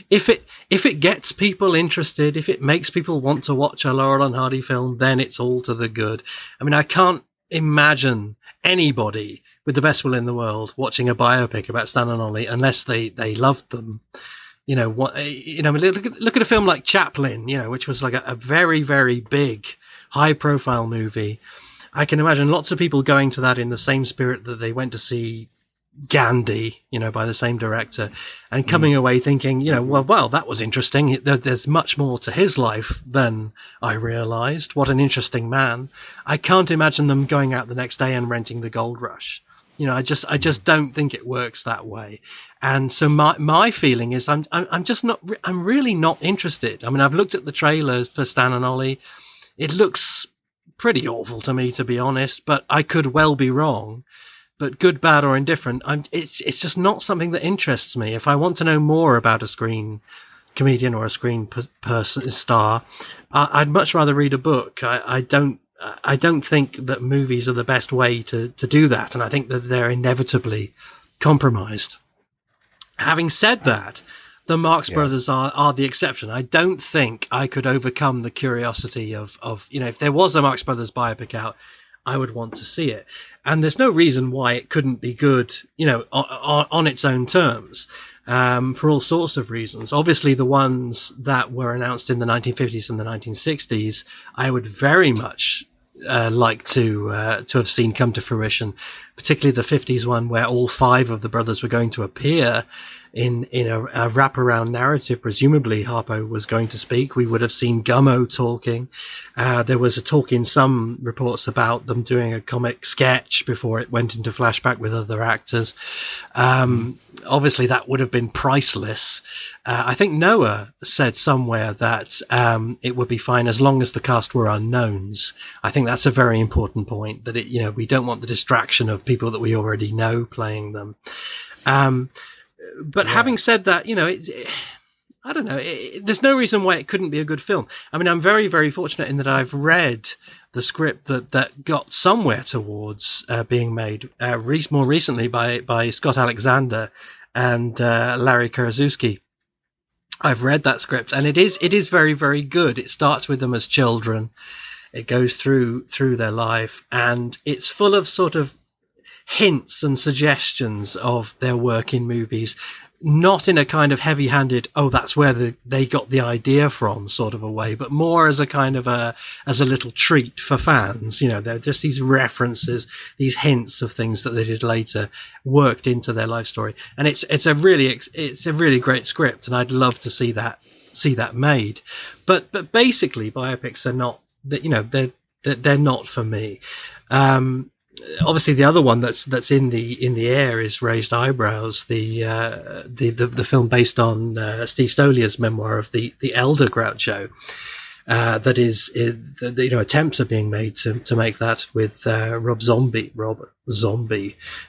if it gets people interested, if it makes people want to watch a Laurel and Hardy film, then it's all to the good. I mean, I can't imagine anybody with the best will in the world watching a biopic about Stan and Ollie unless they loved them. Look at a film like Chaplin, which was like a very, very big, high profile movie. I can imagine lots of people going to that in the same spirit that they went to see Gandhi, by the same director, and coming away thinking, well, that was interesting. There's much more to his life than I realized. What an interesting man. I can't imagine them going out the next day and renting The Gold Rush. I just don't think it works that way. And so my feeling is I'm really not interested. I mean, I've looked at the trailers for Stan and Ollie. It looks pretty awful to me, to be honest, but I could well be wrong. But good, bad, or indifferent, it's just not something that interests me. If I want to know more about a screen comedian or a screen person star, I'd much rather read a book. I don't think that movies are the best way to do that, and I think that they're inevitably compromised. Having said that, the Marx Brothers are the exception. I don't think I could overcome the curiosity of if there was a Marx Brothers biopic out, I would want to see it. And there's no reason why it couldn't be good, on its own terms, for all sorts of reasons. Obviously, the ones that were announced in the 1950s and the 1960s, I would very much like to have seen come to fruition, particularly the 50s one where all five of the brothers were going to appear in a wraparound narrative. Presumably Harpo was going to speak. We would have seen Gummo talking. There was a talk in some reports about them doing a comic sketch before it went into flashback with other actors. Obviously that would have been priceless. I think Noah said somewhere that it would be fine as long as the cast were unknowns. I think that's a very important point, that we don't want the distraction of people that we already know playing them. But having said that, I don't know. There's no reason why it couldn't be a good film. I mean, I'm very, very fortunate in that I've read the script that got somewhere towards being made more recently by Scott Alexander and Larry Karaszewski. I've read that script, and it is very, very good. It starts with them as children. It goes through their life, and it's full of sort of hints and suggestions of their work in movies, not in a kind of heavy-handed, that's where they got the idea from sort of a way, but more as a kind of as a little treat for fans. They're just these references, these hints of things that they did later worked into their life story. And it's a really great script, and I'd love to see that see that made. But basically, biopics are not that, you know, they're not for me. Obviously, the other one that's in the air is Raised Eyebrows, the film based on Steve Stoliar's memoir of the elder Groucho. That is, you know, attempts are being made to make that with Rob Zombie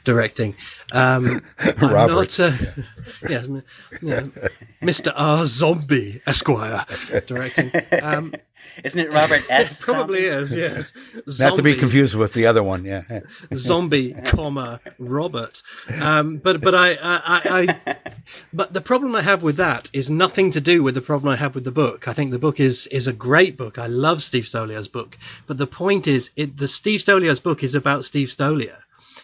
directing. I'm Robert. not, yes, Mr. R. Zombie Esquire directing. Isn't it Robert S? It probably is, yes. Not to be confused with the other one, yeah. Zombie, Robert. But the problem I have with that is nothing to do with the problem I have with the book. I think the book is a great book. I love Steve Stoliar's book. But the point is, the Steve Stoliar's book is about Steve Stoliar.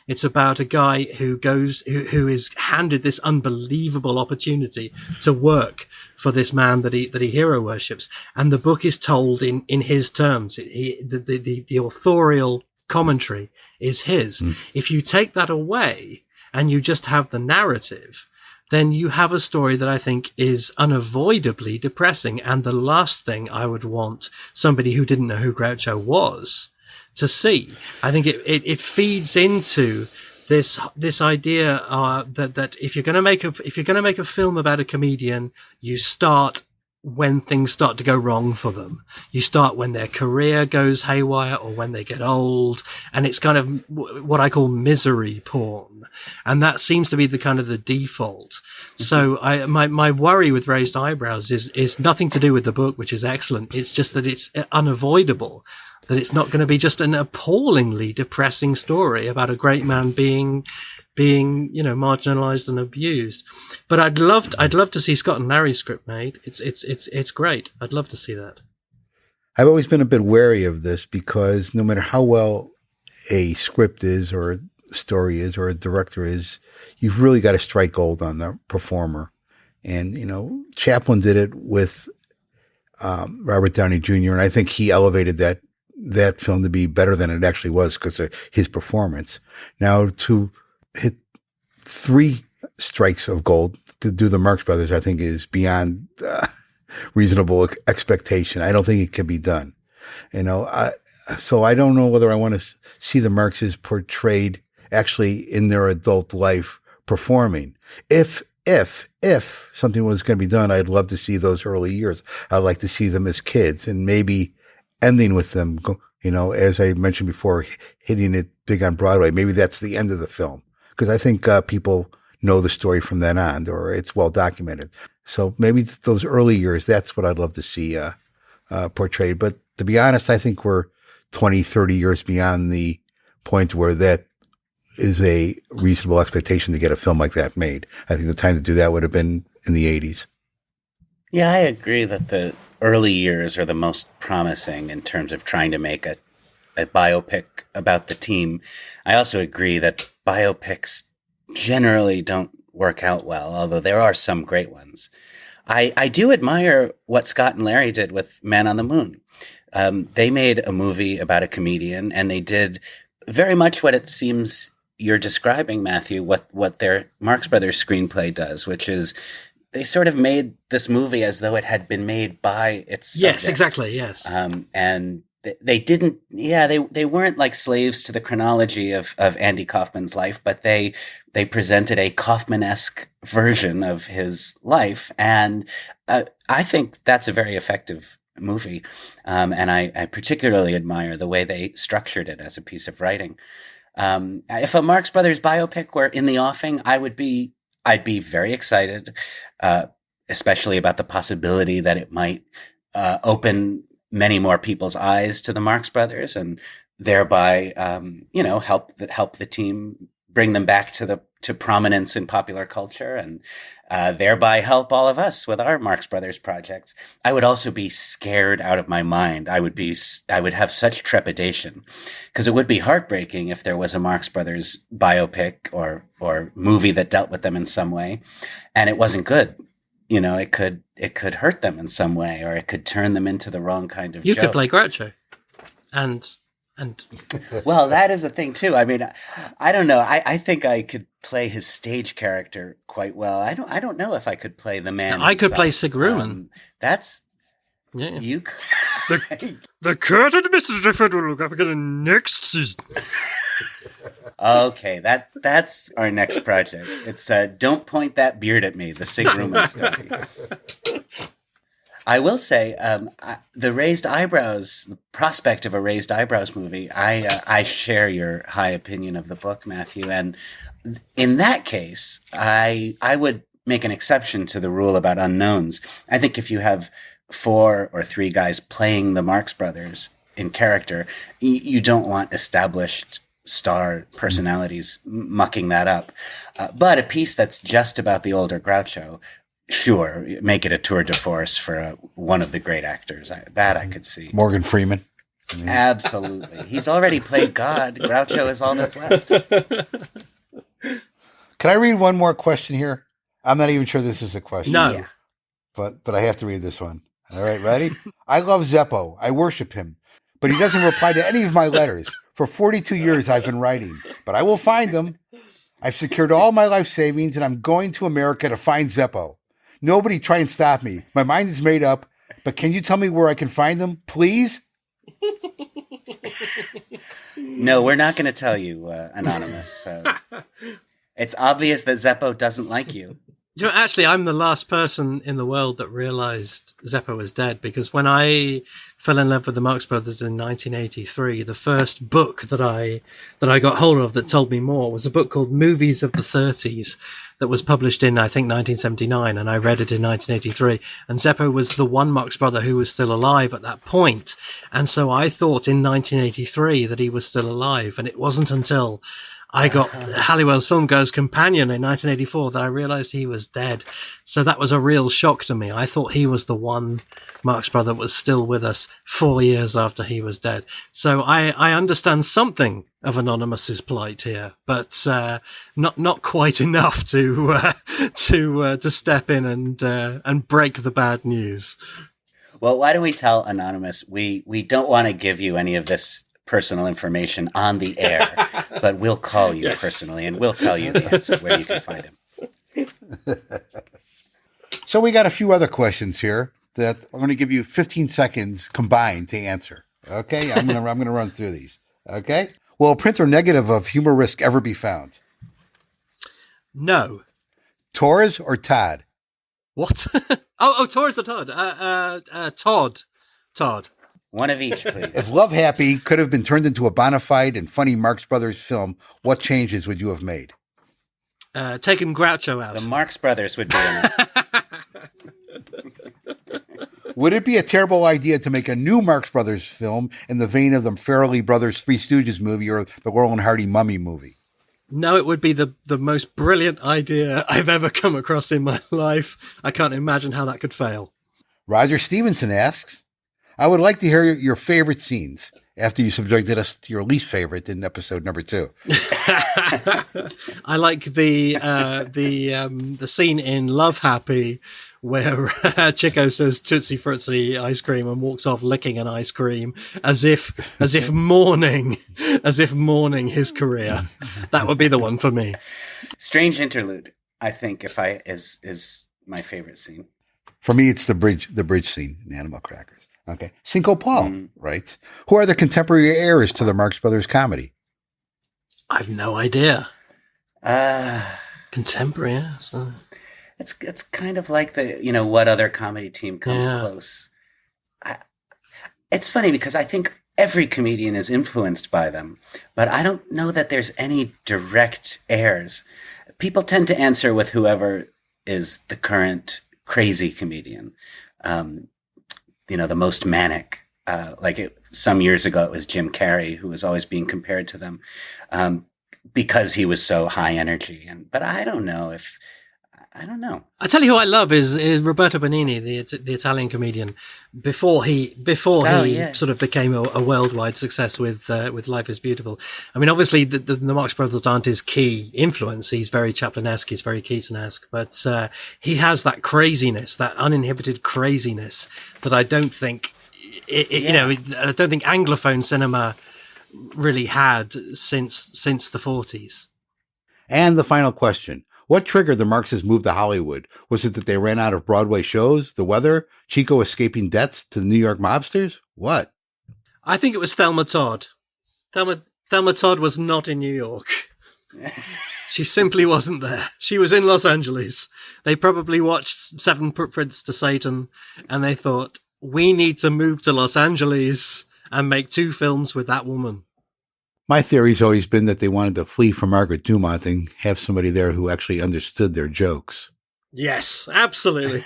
It's about a guy who is handed this unbelievable opportunity to work for this man that he hero worships, and the book is told in his terms. The authorial commentary is his. If you take that away and you just have the narrative, then you have a story that I think is unavoidably depressing. And the last thing I would want somebody who didn't know who Groucho was to see. I think it feeds into this idea that if you're going to make a film about a comedian, you start when things start to go wrong for them. You start when their career goes haywire or when they get old, and it's kind of what I call misery porn, and that seems to be the kind of the default. So my worry with Raised Eyebrows is nothing to do with the book, which is excellent. It's just that it's unavoidable, that it's not going to be just an appallingly depressing story about a great man being, you know, marginalized and abused. But I'd love to see Scott and Larry's script made. It's great. I'd love to see that. I've always been a bit wary of this because no matter how well a script is or a story is or a director is, you've really got to strike gold on the performer. And, you know, Chaplin did it with Robert Downey Jr., and I think he elevated that film to be better than it actually was because of his performance. Now, to hit 3 strikes of gold to do the Marx Brothers, I think is beyond reasonable expectation. I don't think it can be done. You know, so I don't know whether I want to see the Marxes portrayed actually in their adult life performing. If something was going to be done, I'd love to see those early years. I'd like to see them as kids and maybe ending with them, you know, as I mentioned before, hitting it big on Broadway. Maybe that's the end of the film because I think people know the story from then on, or it's well documented. So maybe those early years, that's what I'd love to see portrayed. But to be honest, I think we're 20, 30 years beyond the point where that is a reasonable expectation to get a film like that made. I think the time to do that would have been in the 80s. Yeah, I agree that the early years are the most promising in terms of trying to make a biopic about the team. I also agree that biopics generally don't work out well, although there are some great ones. I do admire what Scott and Larry did with Man on the Moon. They made a movie about a comedian, and they did very much what it seems you're describing, Matthew, what their Marx Brothers screenplay does, which is they sort of made this movie as though it had been made by its subject. Yes, exactly, yes. And they didn't, they weren't like slaves to the chronology of Andy Kaufman's life, but they presented a Kaufman-esque version of his life. And I think that's a very effective movie. And I particularly admire the way they structured it as a piece of writing. If a Marx Brothers biopic were in the offing, I'd be very excited, especially about the possibility that it might open many more people's eyes to the Marx Brothers and thereby, help the team bring them back to prominence in popular culture and thereby help all of us with our Marx Brothers projects. I would also be scared out of my mind. I would have such trepidation because it would be heartbreaking if there was a Marx Brothers biopic or movie that dealt with them in some way and it wasn't good. You know, it could hurt them in some way or it could turn them into the wrong kind of You joke. could play Groucho and And well, that is a thing too. I mean, I don't know. I think I could play his stage character quite well. I don't know if I could play the man. I could himself. play Sigruman. That's yeah. you. The curtain, Mr. Difford, will look up again next season. Okay, that's our next project. It's Don't Point That Beard at Me, the Sigruman story. I will say, the raised eyebrows, the prospect of a raised eyebrows movie, I share your high opinion of the book, Matthew. And in that case, I would make an exception to the rule about unknowns. I think if you have 4 or 3 guys playing the Marx Brothers in character, you don't want established star personalities mucking that up. But a piece that's just about the older Groucho, sure, make it a tour de force for one of the great actors. That I could see. Morgan Freeman. Absolutely. He's already played God. Groucho is all that's left. Can I read one more question here? I'm not even sure this is a question. No. Yeah. But I have to read this one. All right, ready? I love Zeppo. I worship him. But he doesn't reply to any of my letters. For 42 years I've been writing. But I will find them. I've secured all my life savings, and I'm going to America to find Zeppo. Nobody try and stop me. My mind is made up. But can you tell me where I can find them, please? No, we're not going to tell you, Anonymous. So it's obvious that Zeppo doesn't like you. You know, actually, I'm the last person in the world that realized Zeppo was dead, because when I fell in love with the Marx Brothers in 1983, the first book that I got hold of that told me more was a book called Movies of the 30s that was published in, I think, 1979, and I read it in 1983. And Zeppo was the one Marx brother who was still alive at that point. And so I thought in 1983 that he was still alive, and it wasn't until I got Halliwell's Film Goer's Companion in 1984 that I realized he was dead. So that was a real shock to me. I thought he was the one Marx brother that was still with us 4 years after he was dead. So I understand something of Anonymous's plight here, but not quite enough to step in and break the bad news. Well, why don't we tell Anonymous we don't want to give you any of this personal information on the air, but we'll call you personally and we'll tell you the answer where you can find him. So we got a few other questions here that I'm going to give you 15 seconds combined to answer. Okay, I'm going to run through these. Okay, will a print or negative of Humor Risk ever be found? No. Torres or Todd? What? oh, Torres or Todd? Todd. One of each, please. If Love Happy could have been turned into a bona fide and funny Marx Brothers film, what changes would you have made? Taking Groucho out. The Marx Brothers would be in it. Would it be a terrible idea to make a new Marx Brothers film in the vein of the Farrelly Brothers Three Stooges movie or the Laurel and Hardy Mummy movie? No, it would be the most brilliant idea I've ever come across in my life. I can't imagine how that could fail. Roger Stevenson asks, I would like to hear your favorite scenes after you subjected us to your least favorite in episode number 2. I like the scene in Love Happy where Chico says Tootsie Fruitsy ice cream and walks off licking an ice cream as if mourning his career. That would be the one for me. Strange Interlude, I think, is my favorite scene. For me, it's the bridge scene in Animal Crackers. Okay. Cinco Paul writes, who are the contemporary heirs to the Marx Brothers comedy? I've no idea. Contemporary, yeah. So. It's kind of like what other comedy team comes close. It's funny because I think every comedian is influenced by them, but I don't know that there's any direct heirs. People tend to answer with whoever is the current crazy comedian. The most manic, some years ago, it was Jim Carrey, who was always being compared to them, because he was so high energy. But I don't know. I tell you who I love is Roberto Benigni, the Italian comedian. Before he sort of became a worldwide success with Life is Beautiful. I mean, obviously the Marx Brothers aren't his key influence. He's very Chaplin-esque, he's very Keaton-esque, but he has that craziness, that uninhibited craziness that I don't think I don't think Anglophone cinema really had since the 40s. And the final question. What triggered the Marx's move to Hollywood? Was it that they ran out of Broadway shows, the weather, Chico escaping deaths to the New York mobsters? What? I think it was Thelma Todd. Thelma Todd was not in New York. She simply wasn't there. She was in Los Angeles. They probably watched Seven Footprints to Satan, and they thought, we need to move to Los Angeles and make 2 films with that woman. My theory's always been that they wanted to flee from Margaret Dumont and have somebody there who actually understood their jokes. Yes, absolutely.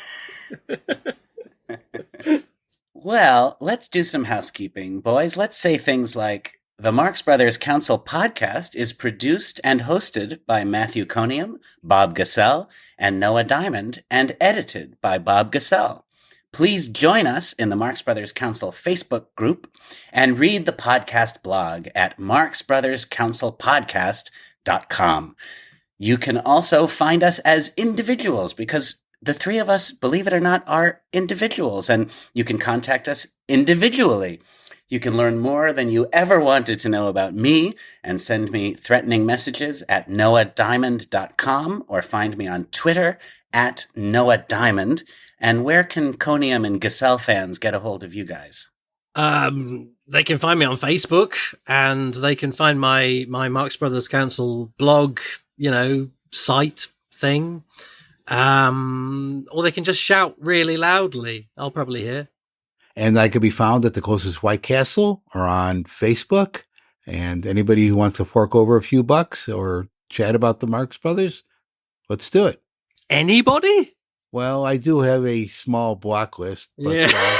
Well, let's do some housekeeping, boys. Let's say things like, the Marx Brothers Council podcast is produced and hosted by Matthew Coniam, Bob Gassell, and Noah Diamond, and edited by Bob Gassell. Please join us in the Marx Brothers Council Facebook group and read the podcast blog at marxbrotherscouncilpodcast.com. You can also find us as individuals because the 3 of us, believe it or not, are individuals, and you can contact us individually. You can learn more than you ever wanted to know about me and send me threatening messages at noahdiamond.com or find me on Twitter at noahdiamond. And where can Coniam and Gassell fans get a hold of you guys? They can find me on Facebook, and they can find my Marx Brothers Council blog, site thing. Or they can just shout really loudly. I'll probably hear. And I can be found at the closest White Castle or on Facebook. And anybody who wants to fork over a few bucks or chat about the Marx Brothers, let's do it. Anybody? Well, I do have a small block list. But, yeah.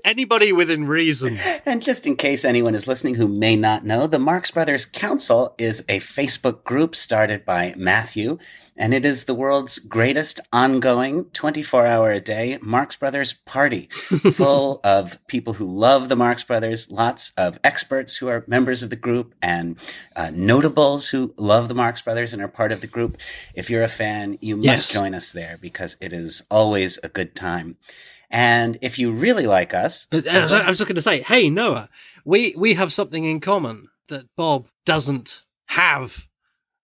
Anybody within reason. And just in case anyone is listening who may not know, the Marx Brothers Council is a Facebook group started by Matthew, and it is the world's greatest ongoing 24-hour-a-day Marx Brothers party, full of people who love the Marx Brothers, lots of experts who are members of the group, and notables who love the Marx Brothers and are part of the group. If you're a fan, you must join us there because it is always a good time. And if you really like us... I was just going to say, hey, Noah, we have something in common that Bob doesn't have.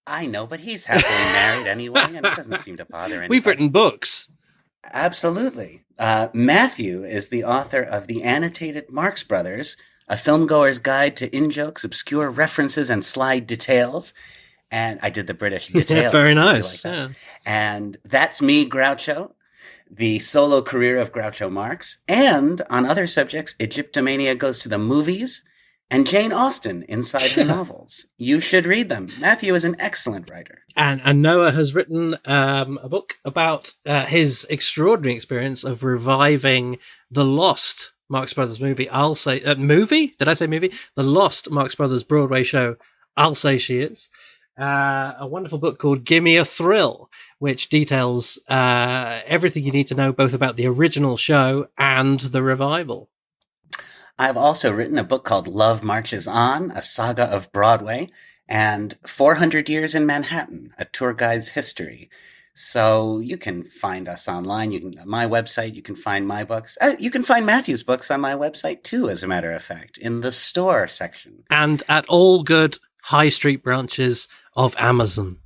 I know, but he's happily married anyway, and it doesn't seem to bother anybody. We've written books. Absolutely. Matthew is the author of The Annotated Marx Brothers, a filmgoer's guide to in-jokes, obscure references, and slide details. And I did the British details. Very nice. Like And That's Me, Groucho, the solo career of Groucho Marx, and on other subjects, Egyptomania Goes to the Movies, and Jane Austen inside her novels. You should read them. Matthew is an excellent writer. And Noah has written a book about his extraordinary experience of reviving the lost Marx Brothers movie. Movie? Did I say movie? The lost Marx Brothers Broadway show, I'll Say She Is. A wonderful book called Gimme a Thrill, which details everything you need to know both about the original show and the revival. I've also written a book called Love Marches On, a saga of Broadway, and 400 Years in Manhattan, a tour guide's history. So you can find us online. My website, you can find my books. You can find Matthew's books on my website too, as a matter of fact, in the store section. And at all good high street branches of Amazon.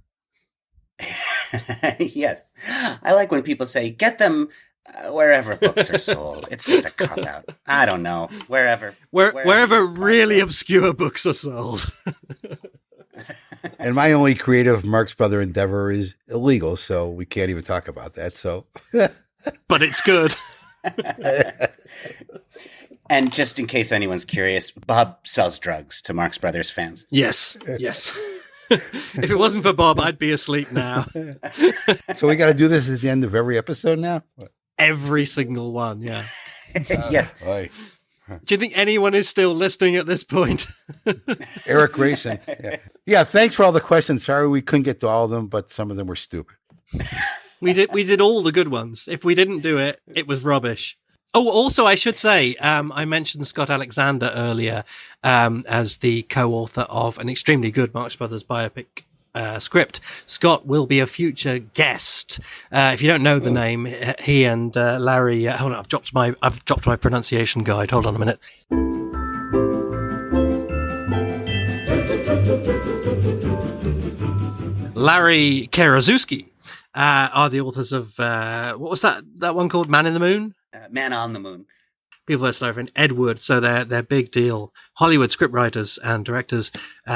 Yes. I like when people say, get them wherever books are sold. It's just a cop-out. I don't know. Wherever really obscure books are sold. And my only creative Marx Brother endeavor is illegal, so we can't even talk about that. So, but it's good. And just in case anyone's curious, Bob sells drugs to Marx Brothers fans. Yes. If it wasn't for Bob, I'd be asleep now. So we got to do this at the end of every episode now? Every single one, yeah. Yes. Boy. Do you think anyone is still listening at this point? Eric Grayson. Yeah, thanks for all the questions. Sorry we couldn't get to all of them, but some of them were stupid. We did all the good ones. If we didn't do it, it was rubbish. Oh, also, I should say, I mentioned Scott Alexander earlier as the co-author of an extremely good Marx Brothers biopic script. Scott will be a future guest. If you don't know the name, he and Larry. Hold on, I've dropped my pronunciation guide. Hold on a minute. Larry Karaszewski are the authors of, what was that one called? Man in the Moon? Man on the Moon. People are starving. Edward, so they're big deal. Hollywood scriptwriters and directors.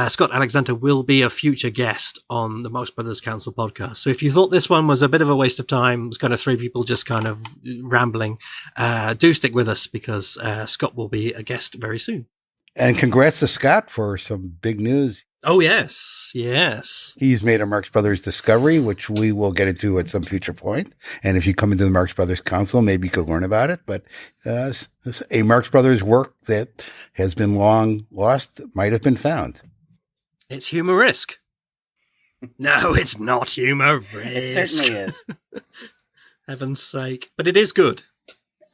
Scott Alexander will be a future guest on the Marx Brothers Council podcast. So if you thought this one was a bit of a waste of time, it was kind of three people just kind of rambling, do stick with us because Scott will be a guest very soon. And congrats to Scott for some big news. Oh, yes. Yes. He's made a Marx Brothers discovery, which we will get into at some future point. And if you come into the Marx Brothers Council, maybe you could learn about it. But a Marx Brothers work that has been long lost might have been found. It's humoresque. No, it's not humoresque. It certainly is. Heaven's sake. But it is good.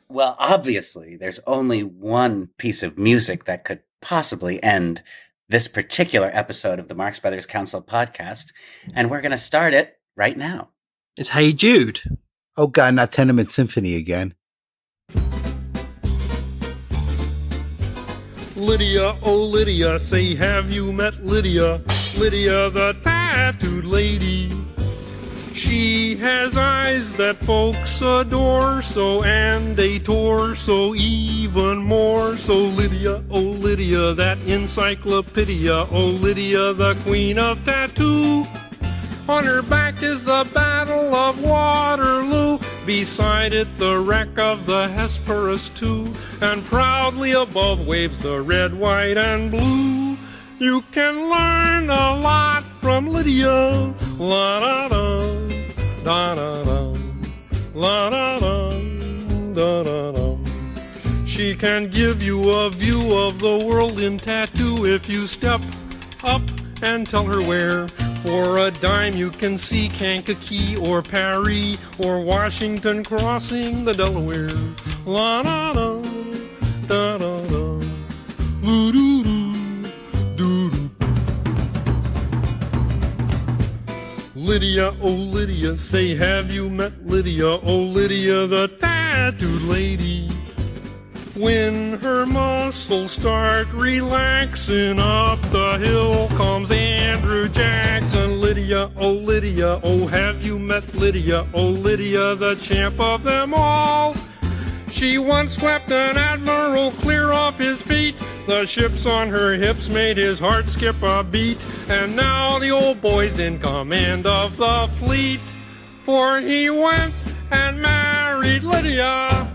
Well, obviously, there's only one piece of music that could possibly end this particular episode of the Marx Brothers Council podcast, and we're going to start it right now. It's Hey Jude. Oh, God, not Tenement Symphony again. Lydia, oh Lydia, say have you met Lydia? Lydia the tattooed lady. She has eyes that folks adore so, and a torso even more so. Lydia, oh Lydia, that encyclopedia. Oh Lydia, the queen of tattoo. On her back is the Battle of Waterloo. Beside it the wreck of the Hesperus too. And proudly above waves the red, white, and blue. You can learn a lot from Lydia. La da da, da da da, la da da, da da da. She can give you a view of the world in tattoo if you step up and tell her where. For a dime you can see Kankakee or Paris or Washington crossing the Delaware. La da da, da da da, loo doo doo, doo doo. Lydia, oh Lydia, say have you met Lydia? Oh Lydia, the tattooed lady. When her muscles start relaxing, up the hill comes Andrew Jackson. Lydia, oh have you met Lydia? Oh Lydia, the champ of them all. She once swept an admiral clear off his feet. The ships on her hips made his heart skip a beat. And now the old boy's in command of the fleet. For he went and married Lydia.